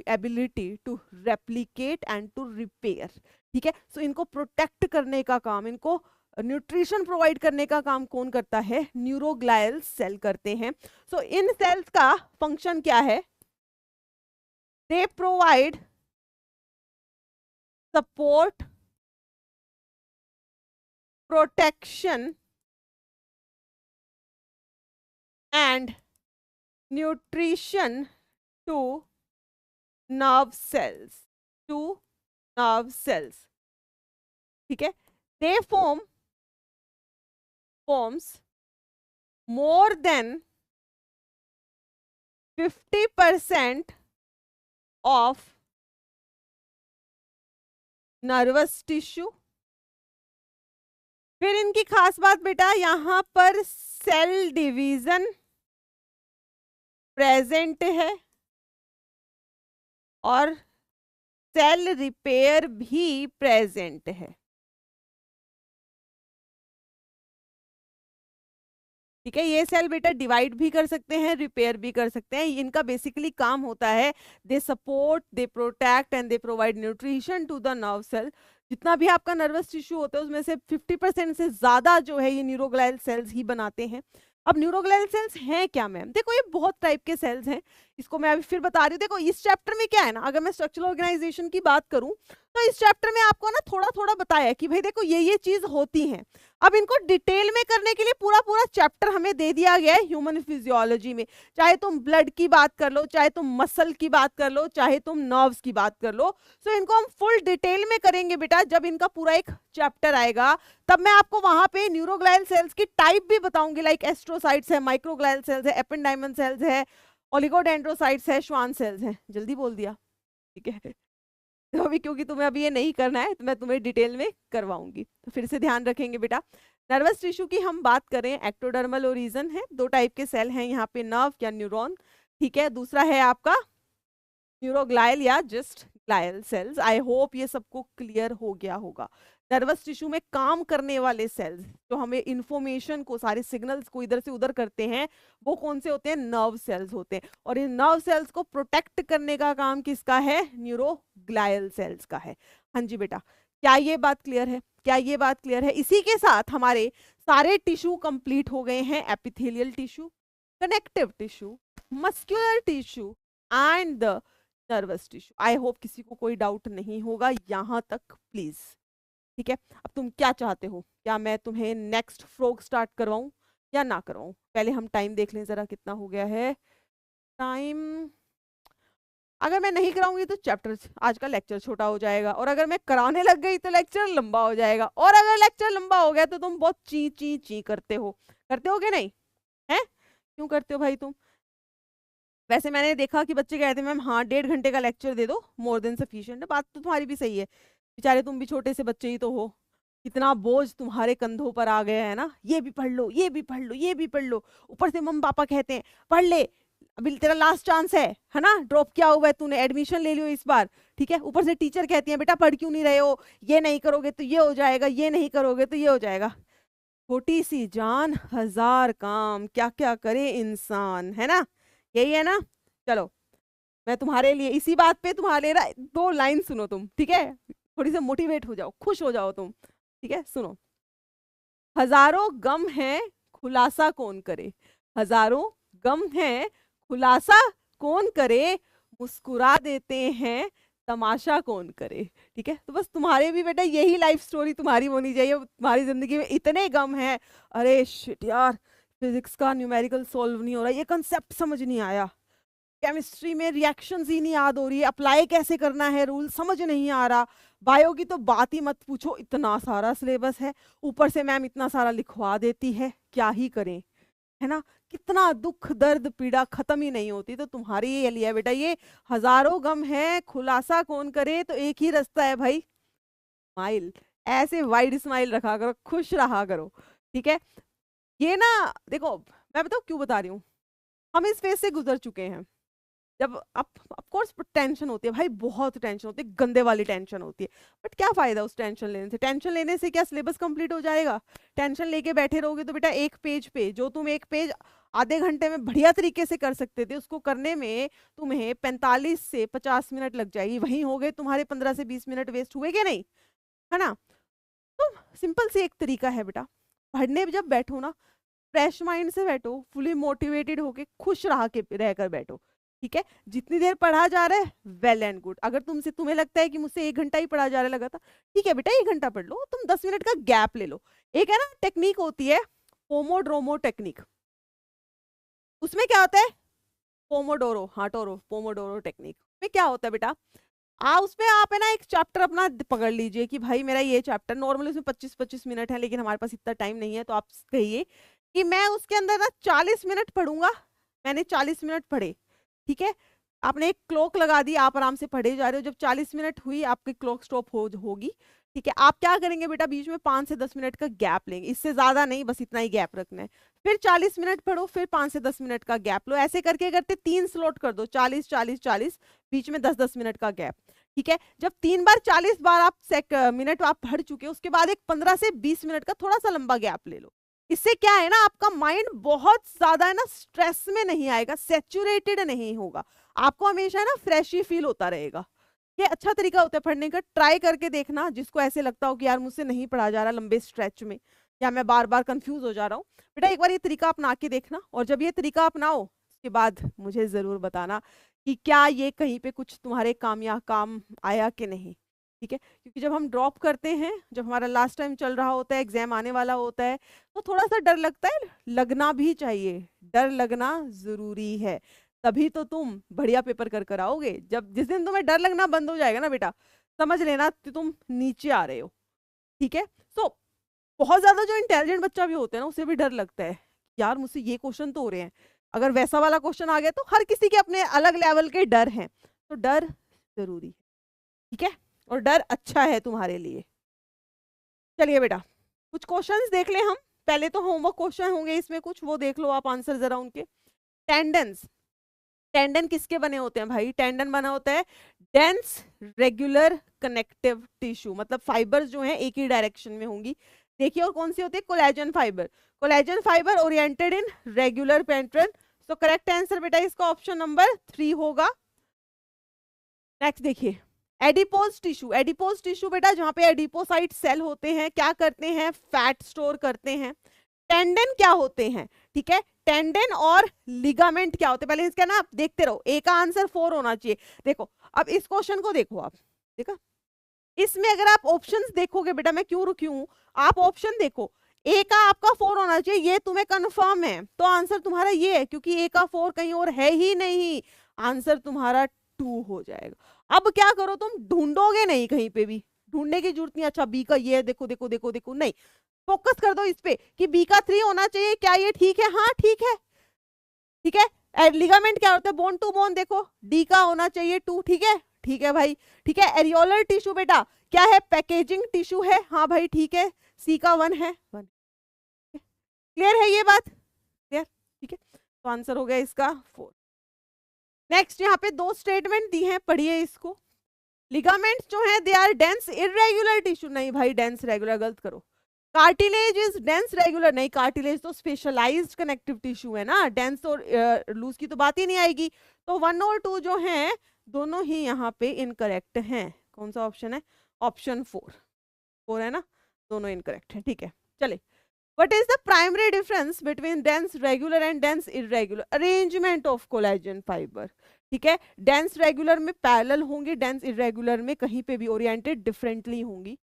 ability to replicate and to repair. ठीक है, सो इनको प्रोटेक्ट करने का काम, इनको न्यूट्रिशन प्रोवाइड करने का काम कौन करता है? न्यूरोग्लायल सेल करते हैं। सो इन सेल्स का फंक्शन क्या है? They provide support, protection and nutrition to nerve cells, to nerve cells. ठीक है, they forms more than 50% of nervous tissue। फिर इनकी खास बात बेटा यहां पर सेल डिवीजन प्रेजेंट है और सेल रिपेयर भी प्रेजेंट है। ठीक है, ये सेल बेटा डिवाइड भी कर सकते हैं, रिपेयर भी कर सकते हैं। इनका बेसिकली काम होता है they support, they protect and they provide nutrition to the nerve cell. जितना भी आपका नर्वस टिश्यू होता है उसमें से 50% से ज्यादा जो है ये न्यूरोग्लायल सेल्स ही बनाते हैं। अब न्यूरोग्लायल सेल्स हैं क्या मैम? देखो ये बहुत टाइप के सेल्स हैं, इसको मैं अभी फिर बता रही हूँ। देखो इस चैप्टर में क्या है ना, अगर मैं स्ट्रक्चरल ऑर्गेनाइजेशन की बात करूं तो इस चैप्टर में आपको ना थोड़ा थोड़ा बताया कि भाई देखो ये चीज होती हैं। अब इनको डिटेल में करने के लिए पूरा पूरा चैप्टर हमें दे दिया गया है ह्यूमन फिजियोलॉजी में। चाहे तुम ब्लड की बात कर लो, चाहे तुम मसल की बात कर लो, चाहे तुम नर्व्स की बात कर लो, सो इनको हम फुल डिटेल में करेंगे बेटा। जब इनका पूरा एक चैप्टर आएगा तब मैं आपको वहां पे न्यूरोग्लायल सेल्स की टाइप भी बताऊंगी, लाइक एस्ट्रोसाइट्स है, माइक्रोग्लायल सेल्स है, एपेंडाइमन सेल्स है, ओलिगोडेंड्रोसाइट्स है, श्वान सेल्स है। जल्दी बोल दिया, ठीक है। तो अभी क्योंकि तुम्हें अभी ये नहीं करना है तो मैं तुम्हें डिटेल में करवाऊंगी, तो फिर से ध्यान रखेंगे बेटा। नर्वस टिश्यू की हम बात करें, एक्टोडर्मल ओरिजन है, दो टाइप के सेल हैं यहाँ पे, नर्व या न्यूरॉन, ठीक है। दूसरा है आपका न्यूरोग्लायल या just glial cells. I hope ये सबको क्लियर हो गया होगा। नर्वस टिश्यू में काम करने वाले सेल्स जो हमें इंफॉर्मेशन को, सारे सिग्नल्स को इधर से उधर करते हैं, वो कौन से होते हैं? नर्व सेल्स होते हैं। और इन नर्व सेल्स को प्रोटेक्ट करने का काम किसका है? न्यूरोग्लायल सेल्स का है। हाँ जी बेटा, क्या ये बात क्लियर है? क्या ये बात क्लियर है? इसी के साथ हमारे सारे टिश्यू कंप्लीट हो गए हैं। Epithelial tissue, connective tissue, muscular tissue and the nervous tissue. I hope किसी को कोई डाउट नहीं होगा यहाँ तक, प्लीज। ठीक है, अब तुम क्या चाहते हो? क्या मैं तुम्हें नेक्स्ट फ्रॉग स्टार्ट करवाऊं या ना करवाऊं? पहले हम टाइम देख लें जरा, कितना हो गया है टाइम। अगर मैं नहीं कराऊंगी तो चैप्टर, आज का लेक्चर छोटा हो जाएगा, और अगर मैं कराने लग गई तो लेक्चर लंबा हो जाएगा, और अगर लेक्चर लंबा हो गया तो तुम बहुत ची ची ची करते हो कि नहीं? है, क्यों करते हो भाई तुम? वैसे मैंने देखा कि बच्चे कहते हैं मैम हाँ 1.5 घंटे का लेक्चर दे दो, मोर देन सफिशिएंट है। बात तो तुम्हारी भी सही है, बेचारे तुम भी छोटे से बच्चे ही तो हो, कितना बोझ तुम्हारे कंधों पर आ गया है ना, ये भी पढ़ लो, ये भी पढ़ लो, ये भी पढ़ लो, ऊपर से मम्मी पापा कहते हैं पढ़ ले, अभी तेरा लास्ट चांस है ना, ड्रॉप किया हुआ है तूने, एडमिशन ले लियो इस बार, ठीक है। ऊपर से टीचर कहती है बेटा पढ़ क्यों नहीं रहे हो, ये नहीं करोगे तो ये हो जाएगा, ये नहीं करोगे तो ये हो जाएगा। छोटी सी जान हजार काम, क्या क्या करे इंसान, है ना, यही है ना। चलो मैं तुम्हारे लिए इसी बात पे तुम्हारे लिए 2 लाइन सुनो तुम, ठीक है, थोड़ी सी मोटिवेट हो जाओ, खुश हो जाओ तुम, ठीक है। सुनो, हजारों गम है खुलासा कौन करे, हजारों गम है खुलासा कौन करे, मुस्कुरा देते हैं तमाशा कौन करे। ठीक है, तो बस तुम्हारे भी बेटा यही लाइफ स्टोरी तुम्हारी होनी चाहिए। तुम्हारी जिंदगी में इतने गम हैं, अरे शिट यार, फिजिक्स का न्यूमेरिकल सॉल्व नहीं हो रहा, ये कंसेप्ट समझ नहीं आया, केमिस्ट्री में रिएक्शंस ही नहीं याद हो रही है, अप्लाई कैसे करना है रूल समझ नहीं आ रहा, बायो की तो बात ही मत पूछो, इतना सारा सिलेबस है, ऊपर से मैम इतना सारा लिखवा देती है, क्या ही करें, है ना। कितना दुख दर्द पीड़ा खत्म ही नहीं होती। तो तुम्हारी ये लिया बेटा, ये हजारों गम है खुलासा कौन करे, तो एक ही रास्ता है भाई, स्माइल। ऐसे वाइड स्माइल रखा करो, खुश रहा करो, ठीक है। ये ना देखो, मैं बताऊँ क्यों बता रही हूँ, हम इस फेज से गुजर चुके हैं। जब ऑफ कोर्स टेंशन होती है भाई, बहुत टेंशन होती है, गंदे वाली टेंशन होती है, बट क्या फायदा उस टेंशन लेने से? टेंशन लेने से क्या सिलेबस कंप्लीट हो जाएगा? टेंशन लेके बैठे रहोगे तो बेटा एक पेज पे जो तुम एक पेज आधे घंटे में बढ़िया तरीके से कर सकते थे, उसको करने में तुम्हें 45 से 50 मिनट लग जाएगी, वहीं हो गए तुम्हारे 15 से 20 मिनट वेस्ट हुए कि नहीं, है ना। तो सिंपल सी एक तरीका है बेटा, पढ़ने जब बैठो ना, फ्रेश माइंड से बैठो, फुली मोटिवेटेड होके खुश रह के रहकर बैठो, ठीक है। जितनी देर पढ़ा जा रहा है वेल एंड गुड, अगर तुम्हें लगता है कि मुझसे 1 घंटा ही पढ़ा जा रहा है लगा था, ठीक है बेटा 1 घंटा पढ़ लो, तुम 10 मिनट का गैप ले लो। एक है ना टेक्निक होती है पोमोड्रोमो टेक्निक, उसमें क्या होता है, पोमोडोरो, हाँ टोरो, पोमोडोरो टेक्निक में क्या होता है बेटा, उसमें आप है ना एक चैप्टर अपना पकड़ लीजिए कि भाई मेरा ये चैप्टर, नॉर्मली उसमें 25-25 मिनट है, लेकिन हमारे पास इतना टाइम नहीं है, तो आप कहिए कि मैं उसके अंदर ना 40 मिनट पढ़ूंगा। मैंने 40 मिनट पढ़े, ठीक है, आपने एक क्लॉक लगा दी, आप आराम से पढ़े जा रहे हो, जब 40 मिनट हुई आपकी क्लॉक स्टॉप होगी, ठीक है। आप क्या करेंगे बेटा, बीच में 5 से 10 मिनट का गैप लेंगे, इससे ज्यादा नहीं, बस इतना ही गैप रखना है। फिर 40 मिनट पढ़ो, फिर 5 से 10 मिनट का गैप लो, ऐसे करके करते 3 स्लॉट कर दो, 40-40-40, बीच में 10-10 मिनट का गैप, ठीक है। जब 3 बार 40 बार आप मिनट आप पढ़ चुके, उसके बाद एक 15 से 20 मिनट का थोड़ा सा लंबा गैप ले लो, इससे क्या है ना, आपका माइंड बहुत ज्यादा है ना स्ट्रेस में नहीं आएगा, सेचुरेटेड नहीं होगा, आपको हमेशा ना फ्रेश ही फील होता रहेगा। ये अच्छा तरीका होता है पढ़ने का, ट्राई करके देखना। जिसको ऐसे लगता हो कि यार मुझसे नहीं पढ़ा जा रहा लंबे स्ट्रेच में, या मैं बार बार कंफ्यूज हो जा रहा हूँ, बेटा एक बार ये तरीका अपना के देखना। और जब ये तरीका अपनाओ उसके बाद मुझे जरूर बताना कि क्या ये कहीं पे कुछ तुम्हारे काम आया कि नहीं। ठीक है, क्योंकि जब हम ड्रॉप करते हैं, जब हमारा लास्ट टाइम चल रहा होता है, एग्जाम आने वाला होता है, तो थोड़ा सा डर लगता है, लगना भी चाहिए, डर लगना जरूरी है, तभी तो तुम बढ़िया पेपर कर कर आओगे। जब जिस दिन तुम्हें डर लगना बंद हो जाएगा ना बेटा, समझ लेना कि तुम नीचे आ रहे हो। ठीक है, सो बहुत ज्यादा जो इंटेलिजेंट बच्चा भी होता है ना, उसे भी डर लगता है, यार मुझसे ये क्वेश्चन तो हो रहे हैं, अगर वैसा वाला क्वेश्चन आ गया, तो हर किसी के अपने अलग लेवल के डर हैं, तो डर जरूरी है। ठीक है, और डर अच्छा है तुम्हारे लिए। चलिए बेटा, कुछ क्वेश्चंस देख ले हम। पहले तो होमवर्क क्वेश्चन होंगे इसमें कुछ, वो देख लो आप आंसर जरा उनके। टेंडेंस, टेंडन किसके बने होते हैं भाई? टेंडन बना होता है डेंस रेगुलर कनेक्टिव टिश्यू, मतलब फाइबर्स जो हैं एक ही डायरेक्शन में होंगी। देखिए, और कौन सी होती है? Collagen fibre. Collagen fibre oriented in regular pattern. So correct answer बेटा इसका ऑप्शन नंबर 3 होगा। नेक्स्ट देखिए, एडिपोज टिश्यू। एडिपोज टिश्यू बेटा जहां पे एडिपोसाइट सेल होते हैं, क्या करते हैं? फैट स्टोर करते हैं। टेंडन क्या होते हैं? ठीक है, टेंडन और लिगामेंट क्या होते हैं? पहले इसका ना आप देखते रहो, ए का आंसर 4 होना चाहिए। देखो अब इस क्वेश्चन को देखो आप, देखा इसमें अगर आप ऑप्शंस देखोगे बेटा, मैं क्यों रुकी हूं, आप ऑप्शन देखो, ए का आपका 4 होना चाहिए, ये तुम्हें कंफर्म है, तो आंसर तुम्हारा ये है, क्योंकि ए का 4 कहीं और है ही नहीं, आंसर तुम्हारा 2 हो जाएगा। अब क्या करो, तुम ढूंढोगे नहीं कहीं पे भी, ढूंढने की जरूरत नहीं, अच्छा बी का ये देखो देखो देखो देखो, नहीं, फोकस कर दो इस पे कि बी का 3 होना चाहिए। क्या ये ठीक है? हाँ ठीक है, ठीक है। लिगामेंट क्या होता है? बोन टू बोन, देखो डी का होना चाहिए 2, ठीक है, ठीक है भाई, ठीक है। एरियोलर टिश्यू बेटा क्या है? पैकेजिंग टिश्यू है, हाँ भाई ठीक है, सी का 1 है, 1। क्लियर है ये बात? क्लियर, ठीक है, तो आंसर हो गया इसका 4। नेक्स्ट यहाँ पे 2 स्टेटमेंट दी हैं, पढ़िए इसको। लिगामेंट्स जो है they are dense irregular tissue, नहीं भाई डेंस रेगुलर गलत करो। कार्टिलेज इज डेंस रेगुलर, नहीं, कार्टिलेज तो स्पेशलाइज्ड कनेक्टिव टिश्यू है ना, डेंस और लूज की तो बात ही नहीं आएगी। तो 1 और 2 जो हैं दोनों ही यहाँ पे इनकरेक्ट हैं। कौन सा ऑप्शन है? ऑप्शन 4 है ना, दोनों इनकरेक्ट है। ठीक है, चले, what is the primary difference between dense regular and dense irregular? Arrangement of collagen fibre. ठीक है, डेंस रेगुलर में पैरेलल होंगी, डेंस इरेगुलर में कहीं पे भी ओरिएंटेड डिफरेंटली होंगी।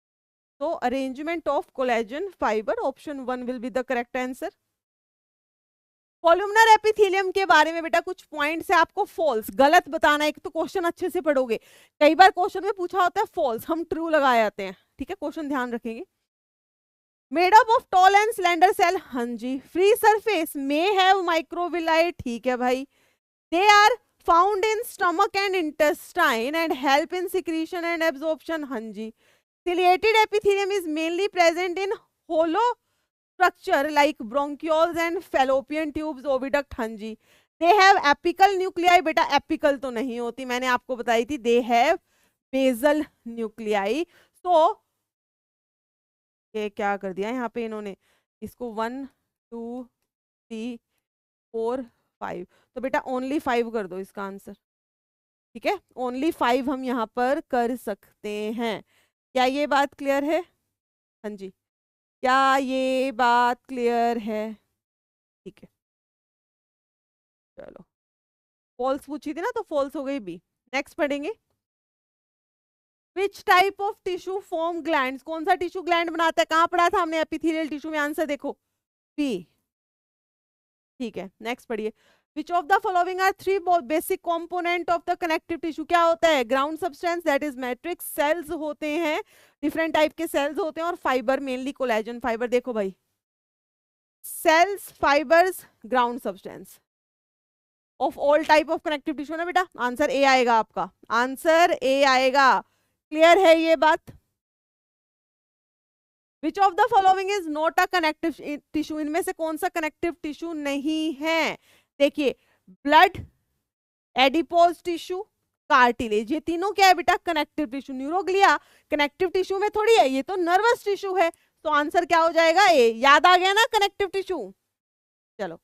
तो arrangement of collagen fibre, option 1 will be the correct answer. Columnar epithelium के बारे में बेटा कुछ पॉइंट्स है, आपको फॉल्स गलत बताना है। एक तो क्वेश्चन अच्छे से पढ़ोगे, कई बार क्वेश्चन में पूछा होता है फॉल्स, हम ट्रू लगाए जाते हैं। ठीक है, क्वेश्चन ध्यान रखेंगे। Made up of tall and slender cell, हाँ जी। Free surface may have microvilli, ठीक है भाई। They are found in stomach and intestine and help in secretion and absorption, हाँ जी। Ciliated epithelium is mainly present in hollow structure like bronchioles and fallopian tubes, oviduct, हाँ जी। They have apical nuclei, बेटा apical तो नहीं होती, मैंने आपको बताई थी, they have basal nuclei। So ये क्या कर दिया यहाँ पे इन्होंने, इसको 1 2 3 4 5, तो बेटा ओनली 5 कर दो इसका आंसर। ठीक है, ओनली 5 हम यहाँ पर कर सकते हैं। क्या ये बात क्लियर है? हाँ जी, क्या ये बात क्लियर है? ठीक है, चलो, फॉल्स पूछी थी ना, तो फॉल्स हो गई बी। नेक्स्ट पढ़ेंगे, which type of tissue form glands? कौन सा टिश्यू ग्लैंड बनाता है? कहाँ पढ़ा था हमने एपिथेलियल टिश्यू में? आंसर देखो बी। ठीक है, नेक्स्ट पढ़िए, which of the following are 3 basic component of the connective tissue? क्या होता है? Ground substance, that is matrix, cells होते हैं, डिफरेंट टाइप के सेल्स होते हैं, और फाइबर, मेनली कोलेजन फाइबर। देखो भाई, cells, fibres, ground substance of all type of connective tissue ना बेटा, आंसर ए आएगा आपका, आंसर ए आएगा। क्लियर है ये बात? विच of the following is not a connective tissue? इनमें से कौन सा कनेक्टिव टिश्यू नहीं है? देखिए, ब्लड, एडिपोज टिश्यू, कार्टिलेज, ये तीनों क्या है बेटा? Connective tissue. Neuroglia connective tissue में थोड़ी है, ये तो नर्वस टिश्यू है। तो आंसर क्या हो जाएगा? ए। याद आ गया ना कनेक्टिव टिश्यू? चलो,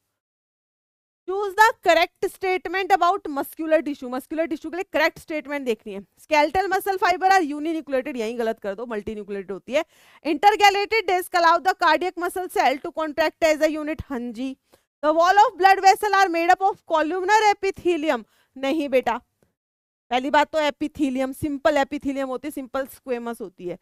choose the correct statement about muscular tissue. Muscular tissue के लिए करेक्ट स्टेटमेंट देखनी है। Skeletal muscle fibre are uninucleated, यही गलत कर दो, मल्टीन्यूक्लिएटेड होती है। Intercalated disc allow the cardiac muscle cell to contract as a unit, हाँ जी। The wall of blood vessel are made up of columnar epithelium, नहीं बेटा। पहली बात तो एपिथेलियम सिंपल एपिथेलियम होती है, सिंपल स्क्वेमस होती है।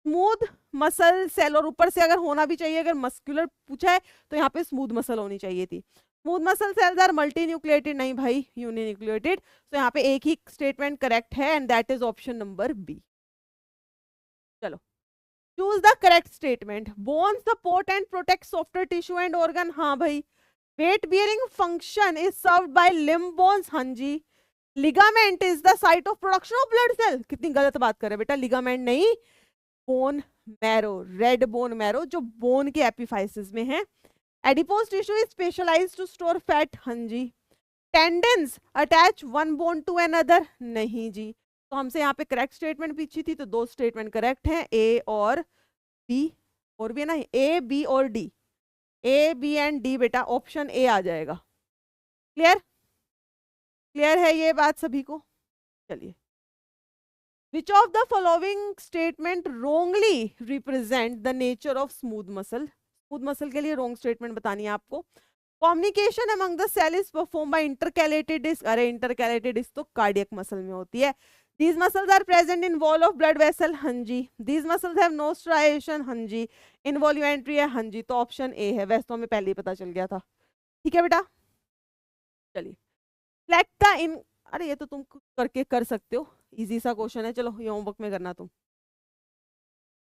स्मूथ मसल सेल, और ऊपर से अगर होना भी चाहिए, अगर मस्कुलर पूछा है तो यहाँ पे स्मूथ मसल होनी चाहिए थी। Smooth muscle cells are multinucleated, नहीं भाई यूनिन्यूक्लिएटेड। तो यहाँ पे एक ही स्टेटमेंट करेक्ट है and that is option number B. चलो, choose the correct statement. Bone support and protect software tissue and organ, हाँ भाई। Weight bearing function is served by limb bones, हाँ जी। Ligament is the site of production of blood cell, कितनी गलत बात कर रहे बेटा, लिगामेंट नहीं, bone marrow, red bone marrow जो बोन के एपिफाइसिस में है। Adipose tissue is specialised to store fat, हाँ जी। Tendons attach one bone to another, नहीं जी। तो हमसे यहाँ पे करेक्ट स्टेटमेंट पूछी थी, तो दो स्टेटमेंट करेक्ट हैं, ए और बी। और भी है ना, ए बी और D, A B and D बेटा, ऑप्शन ए आ जाएगा। क्लियर? क्लियर है ये बात सभी को? चलिए, Which of the following statement wrongly represent the nature of smooth muscle? Smooth muscle के लिए wrong statement बतानी है आपको। Communication among the cell is performed by intercalated disc, अरे intercalated disc तो cardiac muscle में होती है। These muscles are present in wall of blood vessel, हाँ जी। These muscles have no striation, हाँ जी। Involuntary है, हाँ जी। तो ऑप्शन ए है, वैसे तो हमें पहले ही पता चल गया था। ठीक है बेटा, चलिए। Select the in, अरे ये तो तुम करके कर सकते हो, इजी सा क्वेश्चन है, चलो ये होमवर्क में करना तुम।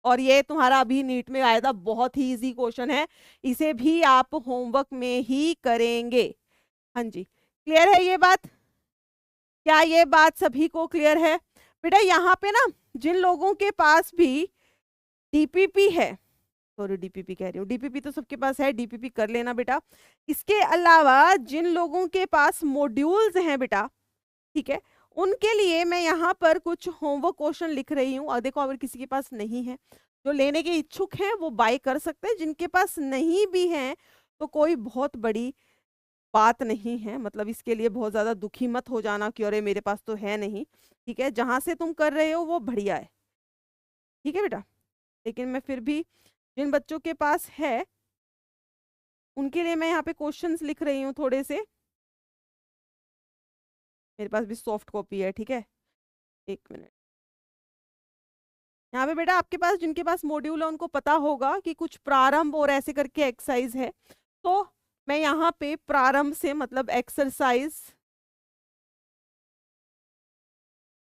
और ये तुम्हारा अभी नीट में आया था, बहुत ही इजी क्वेश्चन है, इसे भी आप होमवर्क में ही करेंगे। हाँ जी, क्लियर है ये बात? क्या ये बात सभी को क्लियर है? बेटा यहाँ पे ना जिन लोगों के पास भी डीपीपी है, सॉरी डीपीपी कह रही हूँ, डीपीपी तो सबके पास है, डीपीपी कर लेना बेटा। इसके अलावा जिन लोगों के पास मॉड्यूल्स हैं बेटा, ठीक है, उनके लिए मैं यहाँ पर कुछ होमवर्क क्वेश्चन लिख रही हूँ। देखो अगर किसी के पास नहीं है, जो लेने के इच्छुक हैं वो बाय कर सकते हैं, जिनके पास नहीं भी हैं तो कोई बहुत बड़ी बात नहीं है, मतलब इसके लिए बहुत ज्यादा दुखी मत हो जाना कि अरे मेरे पास तो है नहीं। ठीक है, जहां से तुम कर रहे हो वो बढ़िया है, ठीक है बेटा। लेकिन मैं फिर भी जिन बच्चों के पास है उनके लिए मैं यहाँ पे क्वेश्चंस लिख रही हूँ थोड़े से। मेरे पास भी सॉफ्ट कॉपी है, ठीक है, एक मिनट। यहाँ पे बेटा आपके पास जिनके पास मॉड्यूल है उनको पता होगा कि कुछ प्रारंभ और ऐसे करके एक्सरसाइज है, तो मैं यहाँ पे प्रारंभ से मतलब एक्सरसाइज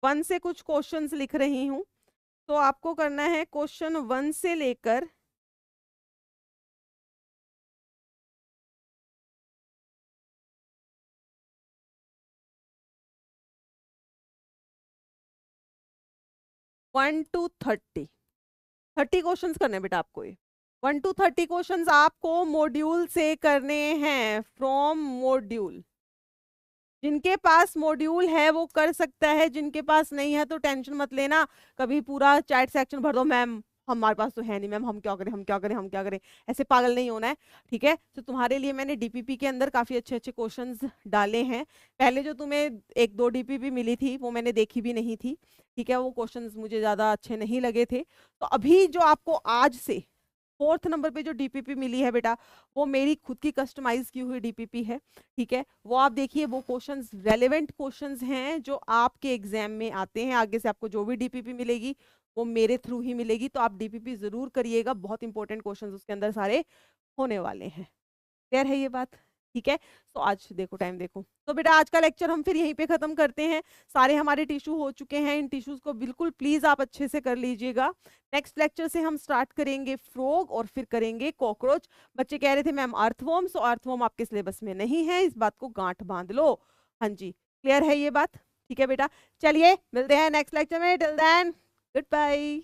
1 से कुछ क्वेश्चंस लिख रही हूँ। तो आपको करना है क्वेश्चन 1 से लेकर 1 to 30 क्वेश्चंस करने बेटा आपको। ये 1 to 30 क्वेश्चंस आपको मॉड्यूल से करने हैं, फ्रॉम मॉड्यूल। जिनके पास मॉड्यूल है वो कर सकता है, जिनके पास नहीं है तो टेंशन मत लेना, कभी पूरा चैट सेक्शन भर दो मैम हमारे पास तो है नहीं मैम, हम क्या करें हम क्या करें हम क्या करें, ऐसे पागल नहीं होना है। ठीक है, तो तुम्हारे लिए मैंने डीपीपी के अंदर काफी अच्छे अच्छे क्वेश्चंस डाले हैं। पहले जो तुम्हें 1-2 डीपीपी मिली थी वो मैंने देखी भी नहीं थी, ठीक है, वो क्वेश्चंस मुझे ज्यादा अच्छे नहीं लगे थे। तो अभी जो आपको आज से 4th नंबर पे जो डीपीपी मिली है बेटा, वो मेरी खुद की कस्टमाइज की हुई डीपीपी है, ठीक है। वो आप देखिए, वो क्वेश्चंस रेलेवेंट क्वेश्चंस हैं जो आपके एग्जाम में आते हैं। आगे से आपको जो भी डीपीपी मिलेगी वो मेरे थ्रू ही मिलेगी, तो आप डीपीपी जरूर करिएगा, बहुत इंपॉर्टेंट क्वेश्चंस उसके अंदर सारे होने वाले हैं। क्लियर है ये बात? ठीक है, तो आज देखो टाइम देखो, तो बेटा आज का लेक्चर हम फिर यहीं पे खत्म करते हैं। सारे हमारे टिश्यू हो चुके हैं, इन टिश्यूज को बिल्कुल प्लीज आप अच्छे से कर लीजिएगा। नेक्स्ट लेक्चर से हम स्टार्ट करेंगे फ्रॉग और फिर करेंगे कॉकरोच। बच्चे कह रहे थे मैम अर्थवॉर्म, सो अर्थवॉर्म आपके सिलेबस में नहीं है, इस बात को गांठ बांध लो। हाँ जी, क्लियर है ये बात? ठीक है बेटा, चलिए मिलते हैं नेक्स्ट लेक्चर में, टिल देन गुड बाय।